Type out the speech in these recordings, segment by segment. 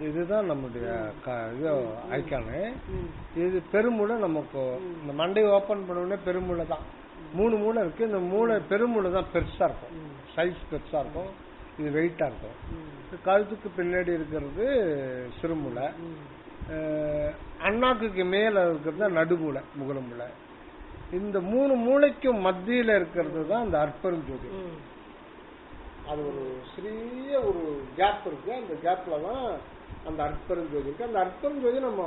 இதுதான் நம்முடைய ஐக்கானு. இது பெருமூளை. நமக்கு இந்த மண்டை ஓபன் பண்ண உடனே பெருமூளை தான். 3 மூளை இருக்கு. இந்த மூளை பெருமூளை தான் பெருசா இருக்கும், சைஸ் பெருசா இருக்கும். இது வெயிட்டா இருக்கும். கழுத்துக்கு பின்னாடி இருக்கிறது சிறுமூளை. அண்ணாக்குக்கு மேல இருக்கிறது தான் நடுமூளை, முகலமூளை. இந்த 3 மூளைக்கும் மத்தியில இருக்கிறது தான் இந்த அற்பெருஞ்சோதி. அது ஒரு சிறிய ஒரு கேப் இருக்கு. அந்த கேப்ல தான் அந்த அற்பெருஞ்சோதி இருக்கு. அந்த அற்பெருஞ்சோதி நம்ம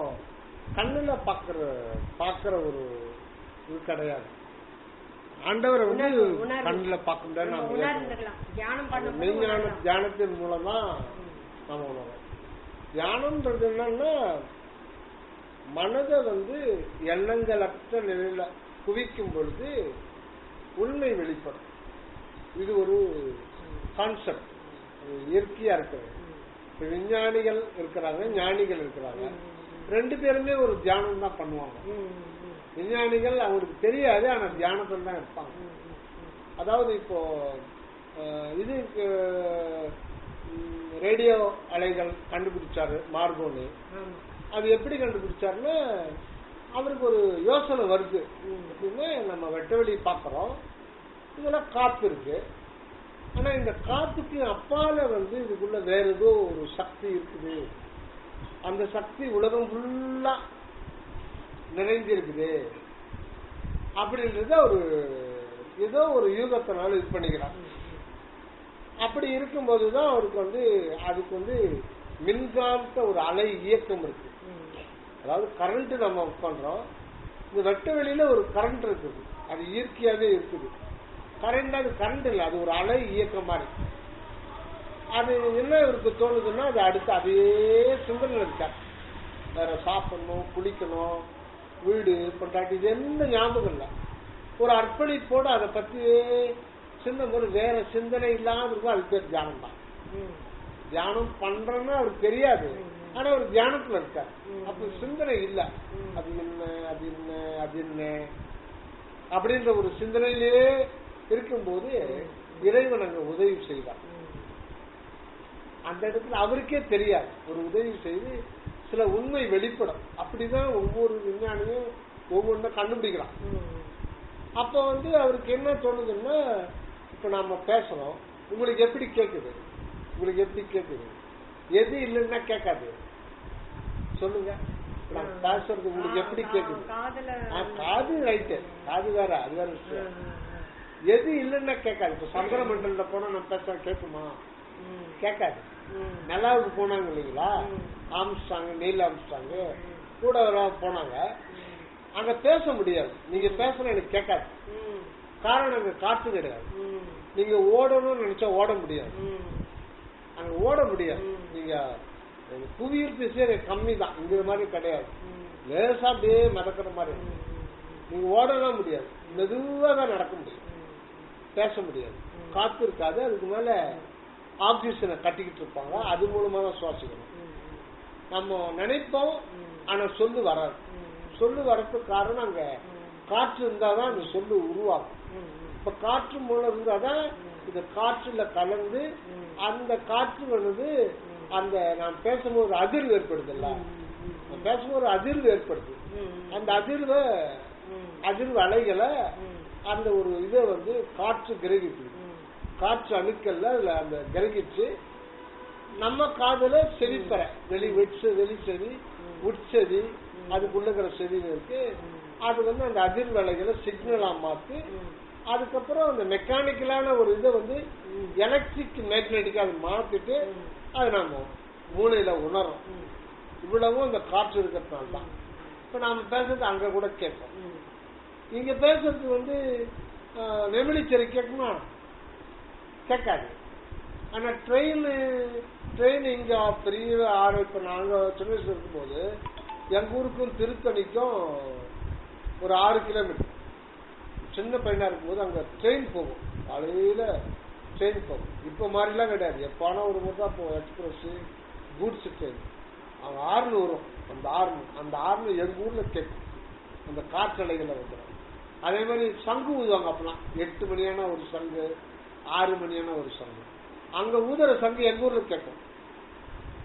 கண்ணுல பாக்குற ஒரு இது கிடையாது. ஆண்டவரை வந்து கண்ணுல பார்க்க முடியாது. மெய்ஞான தியானத்தின் மூலம் தான் நம்ம உணர்வோம். தியானம்ன்றது என்னன்னா மனதை வந்து எண்ணங்களற்ற நிலையில குவிக்கும் பொழுது உண்மை வெளிப்படும். இது ஒரு கான்செப்ட், இயற்கையா இருக்கிறது. விஞ்ஞானிகள் இருக்கிறாங்க, ஞானிகள் இருக்கிறாங்க. 2 பேருமே ஒரு தியானம் தான் பண்ணுவாங்க. விஞ்ஞானிகள் அவங்களுக்கு தெரியாது, ஆனா தியானத்தில் தான் இருப்பாங்க. அதாவது இப்போ இது ரேடியோ அலைகள் கண்டுபிடிச்சாரு மார்கோனி. அது எப்படி கண்டுபிடிச்சாருன்னா அவருக்கு ஒரு யோசனை வருது. எப்படின்னா நம்ம வெட்டவெளி பாக்குறோம், இதெல்லாம் காத்து இருக்கு. ஆனா இந்த காத்துக்கு அப்பால வந்து இதுக்குள்ள வேற ஏதோ ஒரு சக்தி இருக்குது. அந்த சக்தி உலகம் ஃபுல்லா நிறைஞ்சிருக்குது அப்படின்றத ஒரு ஏதோ ஒரு யூகத்தினால இது பண்ணிக்கிறார். அப்படி இருக்கும்போதுதான் அவருக்கு வந்து அதுக்கு வந்து மின்காந்த ஒரு அலை இயக்கம் இருக்கு. அதாவது கரண்ட் நம்ம பண்றோம், இந்த வெட்ட வெளியில ஒரு கரண்ட் இருக்குது, அது இயற்கையாவே இருக்குது. கரண்ட் அது கரண்ட் இல்லை, அது ஒரு அலை இயக்கம் மாதிரி. அது என்ன இவருக்கு தோணுதுன்னா அது அடுத்து அதே சிந்தனை இருக்கார். வேற சாப்பிடணும், குளிக்கணும், வீடு பொண்டாட்டி, இது என்ன ஞாபகம் இல்லை. ஒரு அர்ப்பணிப்போடு அதை பத்தியே சிந்தனை, வேற சிந்தனை இல்லாம இருக்கும். அது பேர் தியானம் தான். தியானம் பண்றேன்னு அவருக்கு தெரியாது, ஆனா அவர் தியானத்துல இருக்கார். அப்ப சிந்தனை இல்லை, அது என்ன அது என்ன அது என்ன அப்படின்ற ஒரு சிந்தனையிலேயே இருக்கும்போது இறைவன் அங்க உதவி செய்வார். அந்த இடத்துல அவருக்கே தெரியாது, ஒரு உதவி செய்து சில உண்மை வெளிப்படும். அப்படிதான் ஒவ்வொரு விஞ்ஞானியும் ஒவ்வொன்றை கண்டுபிடிக்கலாம். அப்ப வந்து அவருக்கு என்ன தோணுதுன்னா, இப்ப நாம பேசணும், உங்களுக்கு எப்படி கேக்குது, உங்களுக்கு எப்படி கேக்குது, எது இல்லைன்னா கேட்காது. சொல்லுங்க, பேசுறது உங்களுக்கு எப்படி கேக்குது? காது ரைட்டு, காது வேற, அது வேற விஷயம். எது இல்லைன்னா கேட்காது. இப்ப சந்திர மண்டல போனா நம்ம பேச கேட்குமா? கேட்காது. நிலாவுக்கு போனாங்க இல்லைங்களா, ஆம்ஸ்டாங், நீல் ஆம்ஸ்டாங் கூட போனாங்க, அங்க பேச முடியாது. நீங்க பேசணும் எனக்கு கேட்காது. காரணம் அங்க காற்று கிடையாது. நீங்க ஓடணும்னு நினைச்சா ஓட முடியாது, அங்க ஓட முடியாது. நீங்க புவியீர்ப்பு விசை கம்மி தான், இங்க மாதிரி கிடையாது. லேசா அப்படியே மிதக்கிற மாதிரி. நீங்க ஓடலாம் முடியாது, மெதுவா தான் நடக்க முடியும், பேச முடியாது. காத்து இருக்காது. அதுக்கு மேல ஆக்சிஜனை கட்டிக்கிட்டு இருப்பாங்க, அது மூலமா தான் சுவாசிக்கணும். நம்ம நினைப்போம், ஆனா சொல்லு வராது. சொல்லு வரதுக்கு காரணம் அங்க காற்று இருந்தாதான் அந்த சொல்லு உருவாகும். இப்ப காற்று மூலம் இருந்தாதான் இந்த காற்றுல கலந்து அந்த காற்று வந்து அந்த நாம் பேசும்போது அதிர்வு ஏற்படுது. பேசும்போது அதிர்வு ஏற்படுது. அந்த அதிர்வு அலைகளை அந்த ஒரு இதை வந்து காற்று கிரகிக்குது. காற்று அணுக்கல்ல அதுல அந்த கிரகிச்சு நம்ம காதுல செவிப்பற வெளி செவி, உட்செவி, அதுக்குள்ள செவி இருக்கு. அது வந்து அந்த அதிர்வு அலைகளை சிக்னலா மாத்தி, அதுக்கப்புறம் அந்த மெக்கானிக்கலான ஒரு இதை வந்து எலக்ட்ரிக் மேக்னெட்டிக்கா அது மாத்திட்டு அது நாம மூளையில உணரும். இவ்வளவும் அந்த காற்று இருக்கிறதுனால தான். இப்ப நாம பேசுறது அங்க கூட கேட்போம். இங்க பேசுறது வந்து நெமிலிச்சரி கேட்குமா? கேட்காது. ஆனா ட்ரெயின் இங்க பெரிய இப்ப நாங்க சின்ன வயசுல இருக்கும்போது எங்க ஊருக்கும் திருத்தணிக்கும் ஒரு 6 கிலோமீட்டர். சின்ன பையனா இருக்கும்போது அங்க ட்ரெயின் போகும், காலையில ட்ரெயின் போகும். இப்ப மாதிரிலாம் கிடையாது, எப்பானா ஒரு முறை தான் போகும். Express, goods train. அவங்க ஆறுனு வரும். அந்த ஆறுனு எங்க ஊர்ல கேட்கும், அந்த காற்றலைகளை வந்துடும். அதே மாதிரி சங்கு ஊதுவாங்க. அப்பெல்லாம் 8 மணியான ஒரு சங்கு, 6 மணியான ஒரு சங்கு. அங்க ஊதுற சங்கு எங்க ஊர்ல கேட்கும்.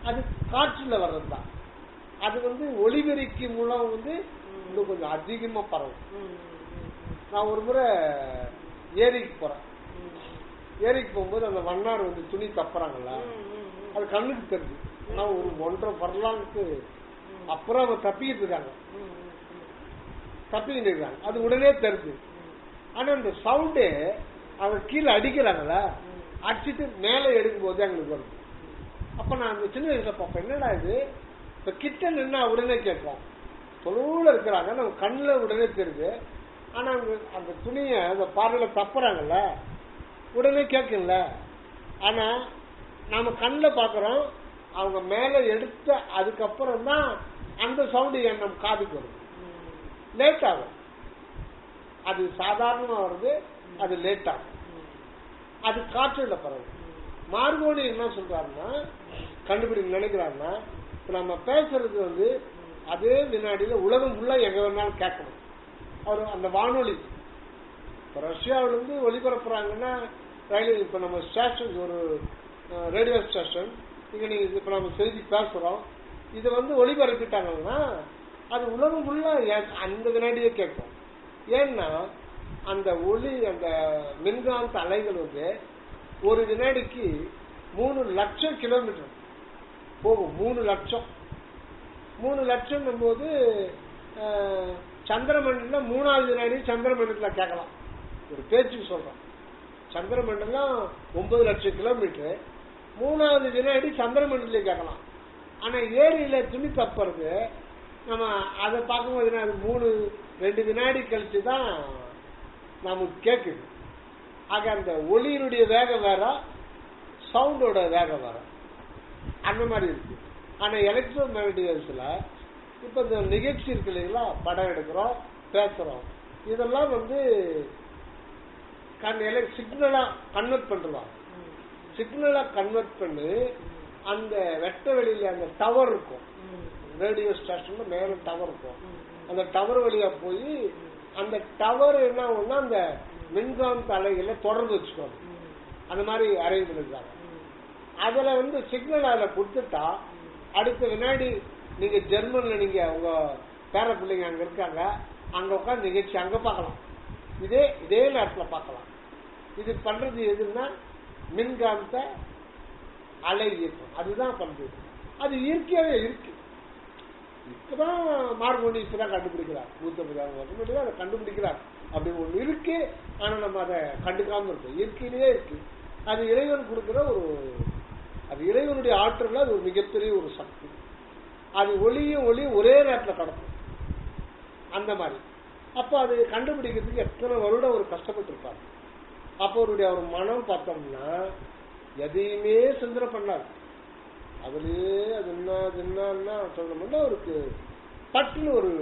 அது காற்றுல வர்றதுதான். அது ஒளிபெருக்கி மூலம் இன்னும் கொஞ்சம் அதிகமா பரவும். நான் ஒரு முறை ஏரிக்கு போறேன். ஏரிக்கு போகும்போது அந்த வண்ணார் துணி தப்புறாங்கல்ல, அது கண்ணுக்கு தெரிஞ்சு. ஆனா ஒரு 1.5 வரலான்ட்டு அப்புறம் அவங்க தப்பிக்கிட்டு இருக்காங்க. அது உடனே தெரிஞ்சு. ஆனா அந்த சவுண்டு அவங்க கீழே அடிக்கிறாங்கல்ல, அடிச்சுட்டு மேலே எடுக்கும் போது எங்களுக்கு வருது. அப்ப நான் அந்த சின்ன வயசுல பார்ப்பேன், என்னடா இது இப்ப கிட்ட நின்னா உடனே கேட்கும். தொழுவுல இருக்கிறாங்க, நம்ம கண்ணுல உடனே தெரியுது. ஆனா அந்த துணிய அந்த பார்வையில தப்புறாங்கல்ல, உடனே கேட்கல. ஆனா நாம கண்ணுல பாக்குறோம், அவங்க மேல எடுத்த அதுக்கப்புறம் தான் அந்த சவுண்டு நம்ம காதுக்கு வருது. லேட் ஆகும். அது சாதாரணமா வருது, அது லேட் ஆகும். அது காற்றுல பரவும். மார்கோனி என்ன சொல்றாருன்னா, கண்டுபிடிக்க நினைக்கிறாருன்னா, இப்ப நம்ம பேசுறது அதே வினாடியில உலகம் ஃபுல்லா எங்க வேணாலும் கேட்கணும். அவர் அந்த வானொலி இப்ப ரஷ்யாவிலிருந்து ஒளிபரப்புறாங்கன்னா, ரயில்வே இப்ப நம்ம ஸ்டேஷன் ஒரு ரேடியோ ஸ்டேஷன் இங்க நீங்க இப்ப நம்ம செய்தி பேசுறோம், இது ஒளிபரப்பிட்டாங்கன்னா அது உலகம் ஃபுல்லா அந்த வினாடியே கேட்கும். ஏன்னா அந்த ஒளி அந்த மின்காந்த அலைகள் ஒரு வினாடிக்கு 3 லட்சம் கிலோமீட்டர் போகும். 3 லட்சம் 3 லட்சம் போது சந்திரமண்டலம் 3வது வினாடி சந்திரமண்டலத்துல கேட்கலாம். ஒரு பேச்சுக்கு சொல்றோம். சந்திரமண்டலம் 9 லட்சம் கிலோமீட்டர், 3வது வினாடி சந்திரமண்டலத்திலே கேட்கலாம். ஆனா ஏரியில துணி தப்புறது நம்ம அதை பார்க்கும்போது அது 2 வினாடி கழிச்சுதான் நமக்கு கேட்குது. ஆக அந்த ஒளியினுடைய வேகம் வேற, சவுண்டோட வேகம் வேற, அந்த மாதிரி இருக்கு. ஆனா எலக்ட்ரோ மேக்னடிக்ஸ்ல இப்ப இந்த நிகழ்ச்சி இருக்கு இல்லைங்களா, படம் எடுக்கிறோம், பேசுறோம், இதெல்லாம் சிக்னலா கன்வெர்ட் பண்றாங்க. சிக்னலா கன்வெர்ட் பண்ணி அந்த வெட்ட வெளியில அந்த டவர் இருக்கும், ரேடியோ ஸ்டேஷன்ல மேல டவர் இருக்கும். அந்த டவர் வழியா போய் அந்த டவர் என்ன ஆகும்னா அந்த மின்காந்த அலைகளை தொடர்பு வச்சுக்கோங்க. அந்த மாதிரி அரேஞ்ச் பண்ணிருக்காங்க. அதுல சிக்னல் அதுல கொடுத்துட்டா அடுத்த வினாடி நீங்க ஜெர்மன்ல நீங்க உங்க பேர பிள்ளைங்க அங்க இருக்காங்க, அங்க உட்காந்து நிகழ்ச்சி அங்க பார்க்கலாம், இதே நேரத்துல பார்க்கலாம். இது பண்றது எதுன்னா மின்காந்த அலை இயக்கம், அதுதான் பண்றது. அது இயற்கையாவே இருக்கு. இப்பதான் மார்கோனி இப்பதான் கண்டுபிடிக்கிறார். 150 வருஷம் முன்னாடி அதை கண்டுபிடிக்கிறார். அப்படி ஒண்ணு இருக்கு. ஆனா நம்ம அதை கண்டுக்காம இருக்கோம். இயற்கையிலேயே இருக்கு. அது இறைவன் கொடுக்கிற அது இறைவனுடைய ஆற்றல். அது ஒரு மிகப்பெரிய ஒரு சக்தி. அது ஒளியும் ஒரே நேரத்தில் கடக்கும். அந்த மாதிரி அப்ப அது கண்டுபிடிக்கிறதுக்கு எத்தனை வருடம் ஒரு கஷ்டப்பட்டு இருப்பாரு. அப்ப அவருடைய மனம் பார்த்தோம்னா எதையுமே சிந்தனை பண்ணாரு. அதுலயே அது என்ன சொல்லணும்னா அவருக்கு பட்டுன்னு ஒரு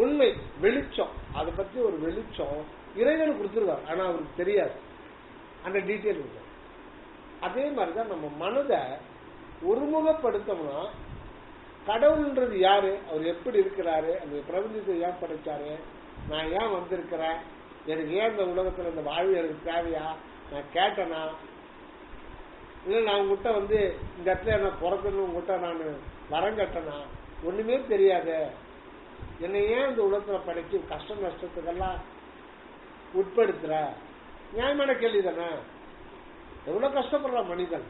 உண்மை வெளிச்சம், அதை பத்தி ஒரு வெளிச்சம் இறைவன் கொடுத்துருவார். ஆனா அவருக்கு தெரியாது அந்த டீட்டெயில் இருக்கு. அதே மாதிரிதான் நம்ம மனதை ஒருமுகப்படுத்தோம்னா கடவுள்ன்றது யாரு, அவர் எப்படி இருக்கிறாரு, அந்த பிரபஞ்சத்தை ஏன் படைச்சாரு, நான் ஏன் வந்திருக்கிறேன், எனக்கு ஏன் இந்த உலகத்துல இந்த வாழ்வு எனக்கு தேவையா, நான் கேட்டனா இல்ல நான் உங்ககிட்ட இந்த இடத்துல என்ன பிறக்கணும், உங்ககிட்ட நான் வரம் கட்டனா, ஒண்ணுமே தெரியாது. என்னை ஏன் இந்த உலகத்துல படைச்சு கஷ்ட நஷ்டத்துக்கெல்லாம் உட்படுத்துற, நியாயமான கேள்வி தானே. எவ்வளவு கஷ்டப்படுற மனிதன்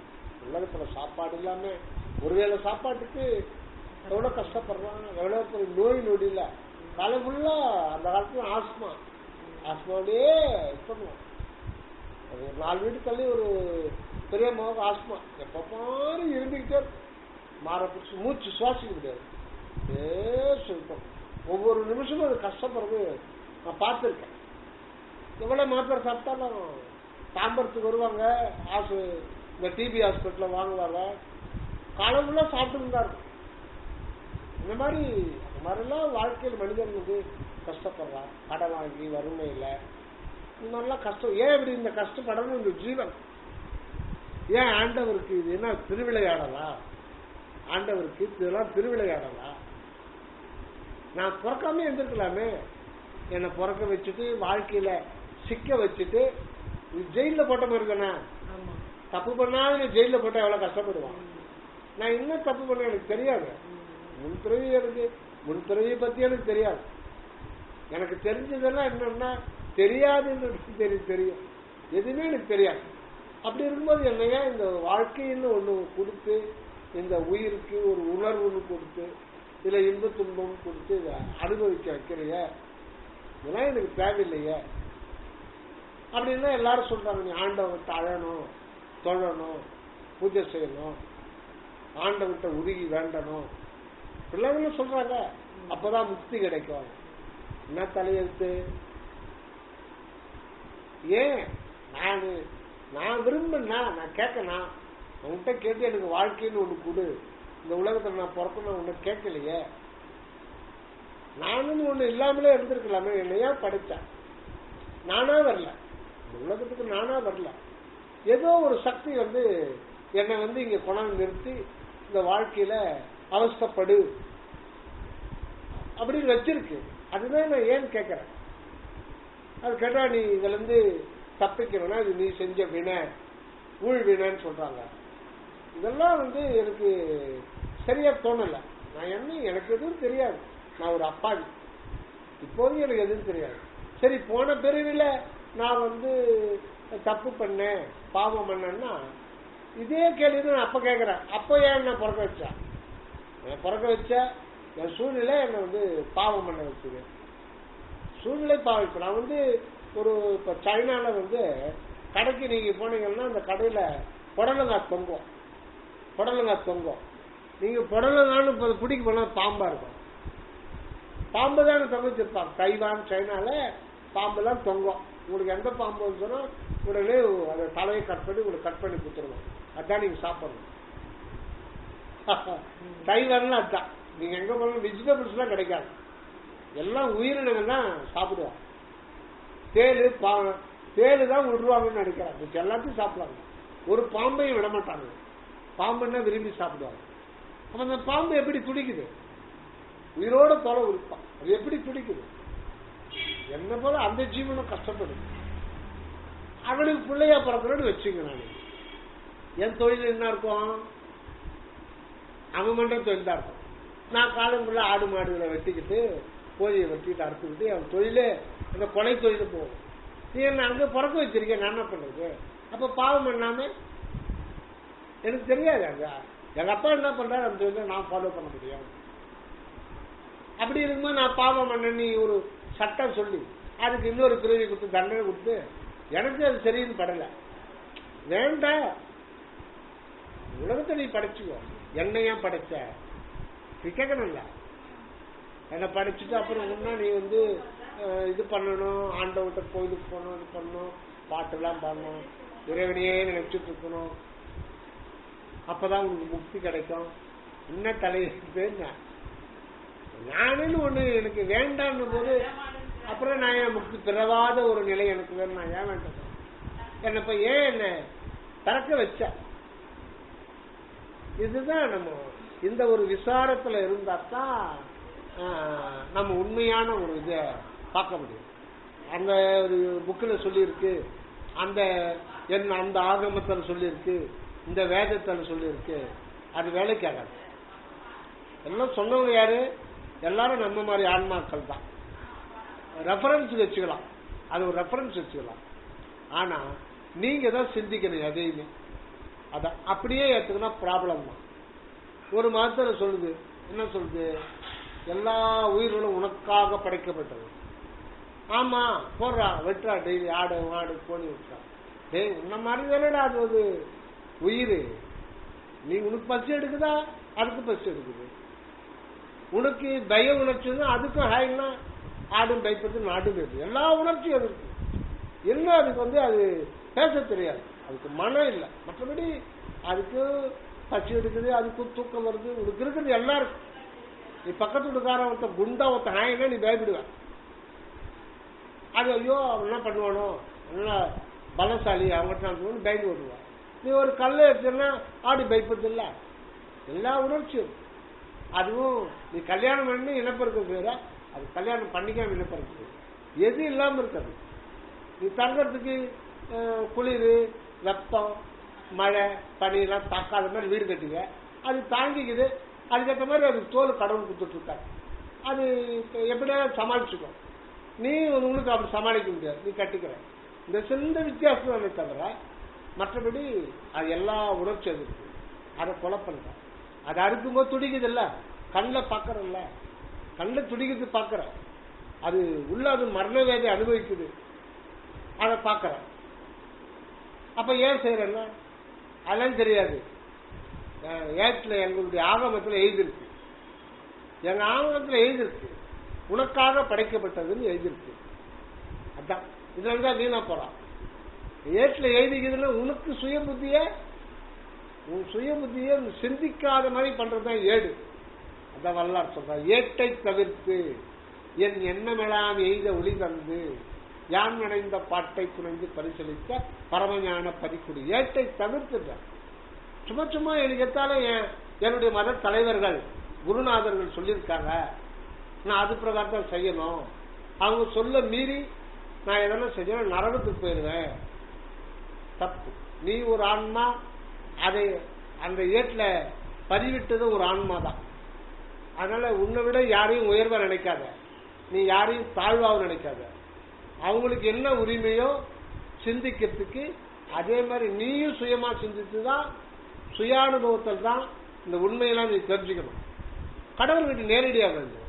உலகத்துல சாப்பாடு இல்லாம, ஒருவேளை சாப்பாட்டுக்கு எவ்வளவு கஷ்டப்படுறான், எவ்வளவு நோய் நொடியில காலம் ஃபுல்லா. அந்த காலத்துல ஆஸ்மாவே பண்ணுவோம். 4 வீடு தள்ளி ஒரு பெரிய மகன் ஆஸ்மா எப்ப பாரு இருந்துகிட்டே மாறப்பிடிச்சு மூச்சு சுவாசிக்க முடியாது. சொல்லிட்டோம். ஒவ்வொரு நிமிஷமும் அது கஷ்டப்படுறது நான் பார்த்துருக்கேன். எவ்வளவு மாத்திரை சாப்பிட்டாலும் தாம்பரத்துக்கு வருவாங்க, இந்த டிபி ஹாஸ்பிட்டல வாங்குவாங்க, காலம் ஃபுல்லா சாப்பிட்டு இருந்தாரு. இந்த மாதிரிலாம் வாழ்க்கையில் மனிதன் கஷ்டப்படுறான். கடன் வாங்கி வறுமையில இந்த மாதிரிலாம் கஷ்டம். ஏன் இப்படி இந்த கஷ்டப்படணும் இந்த ஜீவன்? ஏன் ஆண்டவருக்கு இது என்ன திருவிளையாடலா? ஆண்டவருக்கு இதெல்லாம் திருவிளையாடலா? நான் பிறக்காம இருந்திருக்கலாமே. என்னை பிறக்க வச்சுட்டு வாழ்க்கையில சிக்க வச்சுட்டு நீ ஜெயில போட்ட மாதிரி தானே. தப்பு பண்ணாலும் நீ ஜெயில போட்டா எவ்வளவு கஷ்டப்படுவான். நான் என்ன தப்பு பண்ண எனக்கு தெரியாது. முன்பிறவியை பத்தி எனக்கு தெரியாது. எனக்கு தெரிஞ்சதெல்லாம் என்னன்னா தெரியாதுன்னு தெரியும். எதுவுமே எனக்கு தெரியாது. அப்படி இருக்கும்போது என்னையா இந்த வாழ்க்கைன்னு ஒண்ணு கொடுத்து இந்த உயிருக்கு ஒரு உணர்வுன்னு கொடுத்து இதுல இன்ப துன்பம் கொடுத்து இதை அனுபவிக்க வைக்கிறைய, இதெல்லாம் எனக்கு தேவையில்லையே அப்படின்னா எல்லாரும் சொல்றாங்க. நீ ஆண்டவன்கிட்ட அழணும், தொழணும், பூஜை செய்யணும், ஆண்டவன்கிட்ட உருகி வேண்டணும், பிள்ளைங்களும் சொல்றாங்க. அப்பதான் முக்தி கிடைக்கும். என்ன தலையெழுத்து? ஏன் நான் விரும்பினா நான் கேட்கணும். உன்கிட்ட கேட்டு எனக்கு வாழ்க்கைன்னு ஒண்ணு கொடு. இந்த உலகத்துல நான் பிறக்கணும் ஒண்ணு கேட்கலையே. நானும் ஒண்ணு இல்லாமலே இருந்திருக்கலாமே. என்னையா படிச்சேன்? நானா வரல, இந்த உலகத்துக்கு நானா வரல. ஏதோ ஒரு சக்தி என்னை இங்க கொண்டாந்து நிறுத்தி இந்த வாழ்க்கையில அவஸ்தைப்படு அப்படின்னு வச்சிருக்கு. அதுதான் நான் ஏன் கேட்கிறேன். அது கேட்டா நீ இதுல இருந்து தப்பிக்கணும்னா இது நீ செஞ்ச வினை, ஊழ் வினைன்னு சொல்றாங்க. இதெல்லாம் எனக்கு சரியா தோணல. நான் எனக்கு எதுவும் தெரியாது. நான் ஒரு அப்பாவி. இப்போது எனக்கு எதுவும் தெரியாது. சரி, போன பிறவில நான் தப்பு பண்ணேன், பாவம் பண்ணேன்னா இதே கேள்வி நான் அப்ப கேட்கிறேன். அப்ப ஏன் நான் பிறக்க வச்சேன்? பிறக்க வச்ச என் சூழ்நிலை என்னை பாவம் பண்ண வச்சுது. சூழ்நிலை பாவம். நான் ஒரு இப்ப சைனால கடைக்கு நீங்க போனீங்கன்னா அந்த கடையில புடலங்காய் தொங்கும். நீங்க புடலங்கான்னு பிடிக்க போனா பாம்பா இருக்கும். பாம்பு தான் தொங்க வச்சிருப்பாங்க. தைவான், சைனால பாம்பு தான் தொங்கும். உங்களுக்கு எந்த பாம்பு சொன்னா உடனே அதை தலையை கட் பண்ணி உங்களுக்கு கட் பண்ணி கொடுத்துருவோம். அதான் நீங்க சாப்பிடணும். தைவான்ல அதான். நீங்க எங்க போனாலும் வெஜிடபிள்ஸ் எல்லாம் கிடைக்காது. எல்லாம் உயிரினங்கள் தான் சாப்பிடுவோம். தேலு தான் விடுவாங்கன்னு நினைக்கிறாங்க. எல்லாத்தையும் சாப்பிடுவாங்க. ஒரு பாம்பையும் விட மாட்டாங்க. பாம்புன்னா விரும்பி சாப்பிடுவாங்க. அப்ப அந்த பாம்பு எப்படி துடிக்குது? உயிரோட தொலை உறுப்பான். அது எப்படி துடிக்குது? என்ன போல அந்த ஜீவனும் கஷ்டப்படுது. அவனுக்கு பிள்ளையா பிறக்கிறோன்னு வச்சுங்க. நான் என் தொழில் என்ன இருக்கும்? அவன் பண்ற தொழில் தான் இருக்கும். நான் காலங்குள்ள ஆடு மாடுகளை வெட்டிக்கிட்டு கோழியை வெட்டிக்கிட்டு அறுத்துக்கிட்டு அவன் தொழிலே அந்த கொலை தொழில் போகும். நீ என்ன அங்க பிறக்க வச்சிருக்கேன், நான் என்ன பண்றது? அப்ப பாவம் பண்ணாம எனக்கு தெரியாது. எங்க அப்பா என்ன பண்றாரு அந்த தொழில நான் ஃபாலோ பண்ண முடியும். அப்படி இருக்கும்போது நான் பாவம் பண்ண நீ ஒரு சட்டம் சொல்லி அதுக்கு இன்னொரு பிரிவை கொடுத்து தண்டனை கொடுத்து எனக்கு அது சரின்னு படல. வேண்டாம், உலகத்தை நீ படைச்சுக்கோ. என்னையா படைச்ச கேட்கணும்ல. என்னை படிச்சுட்டு அப்புறம் முன்னா நீ இது பண்ணணும், ஆண்டவன்கிட்ட கோயிலுக்கு போகணும், இது பண்ணணும், பாட்டுலாம் பாடணும், இறைவனையே நினைச்சிட்டு இருக்கணும். அப்பதான் உங்களுக்கு முக்தி கிடைக்கும். என்ன தலையிட்டு நானுன்னு ஒண்ணு எனக்கு வேண்டான்னு போது அப்புறம் நான் ஏன் முக்தி பிறவாத ஒரு நிலை எனக்கு வேணும். நான் ஏன் வேண்டாம்? என்னப்ப ஏன் என்ன திறக்க வச்ச? இதுதான் நம்ம இந்த ஒரு விசாரத்துல இருந்தாத்தான் நம்ம உண்மையான ஒரு இதை பார்க்க முடியும். அந்த ஒரு புக்கில் சொல்லியிருக்கு, அந்த ஆகமத்தில் சொல்லியிருக்கு, இந்த வேதத்தில் சொல்லியிருக்கு. அது வேலைக்கு ஆகாது. எல்லாம் சொன்னவங்க யாரு? எல்லாரும் நம்ம மாதிரி ஆன்மாக்கள் தான். ரெஃபரன்ஸ் வச்சுக்கலாம், அது ஒரு ரெஃபரன்ஸ் வச்சுக்கலாம். ஆனா நீங்க தான் சிந்திக்கணும் எதையுமே. அத அப்படியே ஏத்துக்கணும் ப்ராப்ளம் தான். ஒரு மதத்துல சொல்லுது, என்ன சொல்லுது? எல்லா உயிர்களும் உனக்காக படைக்கப்பட்டது. ஆமா, போடுறா, வெட்டுறா, டெய்லி ஆடு மாடு கோழி வெட்டுறா. டேய், உன்ன மாதிரி தானடா அது ஒரு உயிர். நீ உனக்கு பசி எடுக்குதா? அதுக்கு பசி எடுக்குது. உனக்கு பய உணர்ச்சி அதுக்கும் ஹாய்னா ஆடும் பயப்பது நாடும் இருக்கு. எல்லா உணர்ச்சியும் அது இருக்கு. என்ன அதுக்கு அது பேச தெரியாது, அதுக்கு மனம் இல்லை. மற்றபடி அதுக்கு பசி எடுக்குது, அதுக்கு தூக்கம் வருது. உனக்கு இருக்கிறது எல்லாம் இருக்கு. நீ பக்கத்து வீட்டுக்கார ஒருத்த குண்டா ஒருத்த ஹாய்னா நீ பயப்படுவேன். அது ஐயோ அவன் என்ன பண்ணுவானோ, நல்லா பலசாலி, அவங்ககிட்ட நான் பயந்து ஓடுவான். நீ ஒரு கல்லை எடுத்தா ஆடு பயப்படுது இல்ல. எல்லா உணர்ச்சியும். அதுவும் நீ கல்யாணம் பண்ணி இனப்பெருக்கம் வேற, அது கல்யாணம் பண்ணிக்காம இனப்பெருக்கம் எது இல்லாம இருக்காது. நீ தங்கறதுக்கு குளிர், வெப்பம், மழை, பனியெல்லாம் தாக்காத மாதிரி வீடு கட்டிங்க, அது தாங்கிக்குது. அதுக்கேற்ற மாதிரி அது தோல் கடவுள் கொடுத்துட்டு இருக்காரு. அது எப்படியா சமாளிச்சுக்கும். நீ உங்களுக்கு அப்படி சமாளிக்க முடியாது, நீ கட்டிக்கிற. இந்த சின்ன வித்தியாசம் தானே தவிர மற்றபடி அது எல்லா உணர்ச்சி அது இருக்கு. அதை கொலை பண்ற, அதை அறுக்கும்போது துடிக்குது இல்ல, கண்ணில் பார்க்கறல்ல, கண்ணில் துடிக்குது பார்க்கற, அது உள்ள அது மரண வேதை அனுபவிக்குது, அதை பார்க்கற. அப்ப ஏன் செய்யறேன்னா அதெல்லாம் தெரியாது. ஏட்ல எங்களுடைய ஆகமத்தில் எழுதிருக்கு, எங்க ஆகமத்தில் எழுதிருக்கு, உனக்காக படைக்கப்பட்டதுன்னு எழுதிருக்கு. அதான் இதுலதான் வீணா போறான். ஏட்ல எழுதிக்குதுன்னா உனக்கு சுய புத்திய, உன் சுய புத்திய சிந்திக்காத மாதிரி பண்றதுதான் ஏடு. அதான் வரலாறு சொல்ற, ஏட்டை தவிர்த்து என் எண்ணமெல்லாம் எய்த ஒளி தந்து யான் அடைந்த பாட்டை குறைந்து பரிசளித்த பரமஞான பதிக்குடி. ஏட்டை தவிர்த்துட்ட. சும்மா சும்மா எனக்கு எத்தாலும் என்னுடைய மத தலைவர்கள் குருநாதர்கள் சொல்லியிருக்காங்க, நான் அது பிரகாரம் தான் செய்யணும், அவங்க சொல்ல மீறி நான் எதனா செஞ்சேன் நரகத்துக்கு போயிடுவேன். தப்பு. நீ ஒரு ஆன்மா, அதை அந்த ஏட்ல பதிவிட்டது ஒரு ஆன்மா தான். அதனால உன்னை விட யாரையும் உயர்வா நினைக்காத, நீ யாரையும் தாழ்வாக நினைக்காத. அவங்களுக்கு என்ன உரிமையோ சிந்திக்கிறதுக்கு அதே மாதிரி நீயும் சுயமா சிந்தித்துதான், சுயானுபவத்தில் தான் இந்த உண்மையெல்லாம் நீ தெரிஞ்சுக்கணும். கடவுள்கிட்ட நேரடியாக வேண்டும்.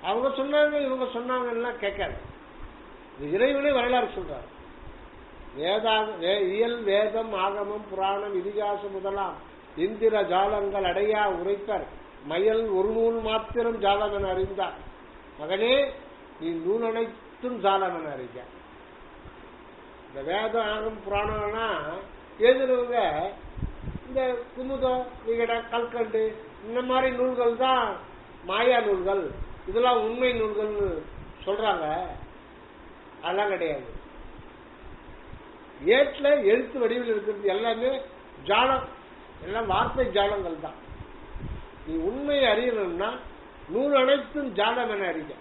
அவங்க சொன்னாங்க இவங்க சொன்னாங்கன்னா கேட்காது. இறைவனே வரலாறு சொல்றாரு. இயல் வேதம் ஆகமம் புராணம் இதிகாசம் முதலாம் இந்திர ஜாலங்கள் அடையா உரைப்பர் மயல் ஒரு நூல் மாத்திரம் ஜாலம் என அறிந்தார். மகனே நீ நூல் அனைத்தும் ஜாலம் என அறிஞ்ச. இந்த வேதம் ஆகம் புராணம்னா எழுதுறவங்க இந்த குமுதம், விகட, கல்கண்டு இந்த மாதிரி நூல்கள் தான் மாயா நூல்கள், இதெல்லாம் உண்மை நூல்கள்னு சொல்றாங்க. அதெல்லாம் கிடையாது. ஏட்ல எழுத்து வடிவில் இருக்கிறது எல்லாமே ஜாலம், எல்லாம் வார்த்தை ஜாலங்கள் தான். நீ உண்மையை அறியணும்னா நூல் அனைத்தும் ஜாலம் என அறிய,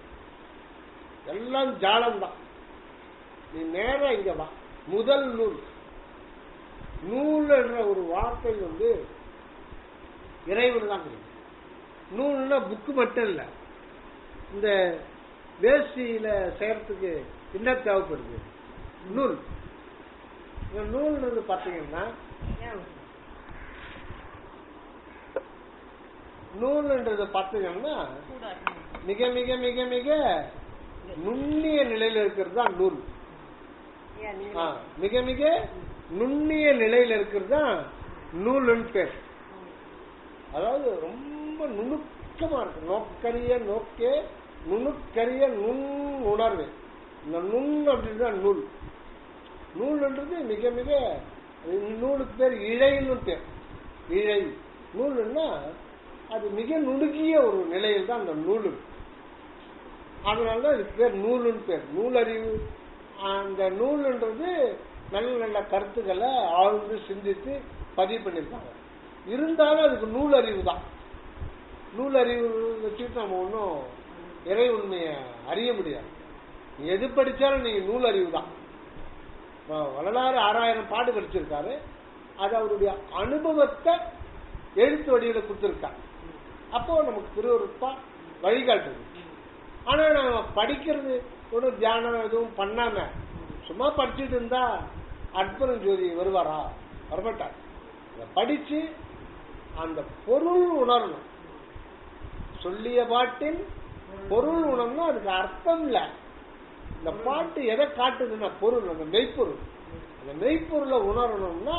எல்லாம் ஜாலம் தான். நீ நேரம் இங்க வா. முதல் நூல், நூல் என்ற ஒரு வார்த்தை இறைவன் தான். நூல்னா புக்கு மட்டும் இல்ல, இந்த வேஷ்டியில செய்யறதுக்கு என்ன தேவைப்படுது? நூல். நூல் பாத்தீங்கன்னா நூல்ன்றது பாத்தீங்கன்னா மிக மிக மிக மிக நுண்ணிய நிலையில இருக்கிறது தான் நூல். மிக மிக நுண்ணிய நிலையில இருக்கிறது தான் நூல்னு பேர். அதாவது ரொம்ப நுணுக்கமா இருக்கு. நோக்கரிய நோக்கே நுணுக்கரிய நுண் உணர்வு. இந்த நுண் அப்படின்றது நூல். நூல்ன்றது மிக மிக, நூலுக்கு பேர் இழைன்னு பேர். இழை நூல்னா அது மிக நுணுகிய ஒரு நிலையில் தான் அந்த நூல். அதனாலதான் இதுக்கு பேர் நூலுன்னு பேர். நூலறிவு. அந்த நூல்ன்றது நல்ல நல்ல கருத்துக்களை ஆழ்ந்து சிந்தித்து பதிவு பண்ணியிருக்காங்க. இருந்தாலும் அதுக்கு நூல் அறிவு தான். நூல் அறிவு வச்சுட்டு நம்ம ஒன்றும் இறை உண்மையை அறிய முடியாது. நீ எது படிச்சாலும் நீங்க நூல் அறிவு தான். வரலாறு 6000 பாட்டு படிச்சிருக்காரு. அது அவருடைய அனுபவத்தை எழுத்து வடிவில கொடுத்திருக்காரு. அப்போ நமக்கு திருவருட்பா வழிகாட்டுது. ஆனா நம்ம படிக்கிறது ஒரு தியானம் எதுவும் பண்ணாம சும்மா படிச்சுட்டு இருந்தா அற்புதம் ஜோதி வருவாரா? வரமாட்டார். படிச்சு அந்த பொருள் உணரணும். சொல்லிய பாட்டின் பொருள் உணரணும். அதுக்கு அர்த்தம் இல்ல. இந்த பாட்டு எதை காட்டுதுன்னா பொருள், அந்த மெய்ப்பொருள். அந்த மெய்ப்பொருளை உணரணும்னா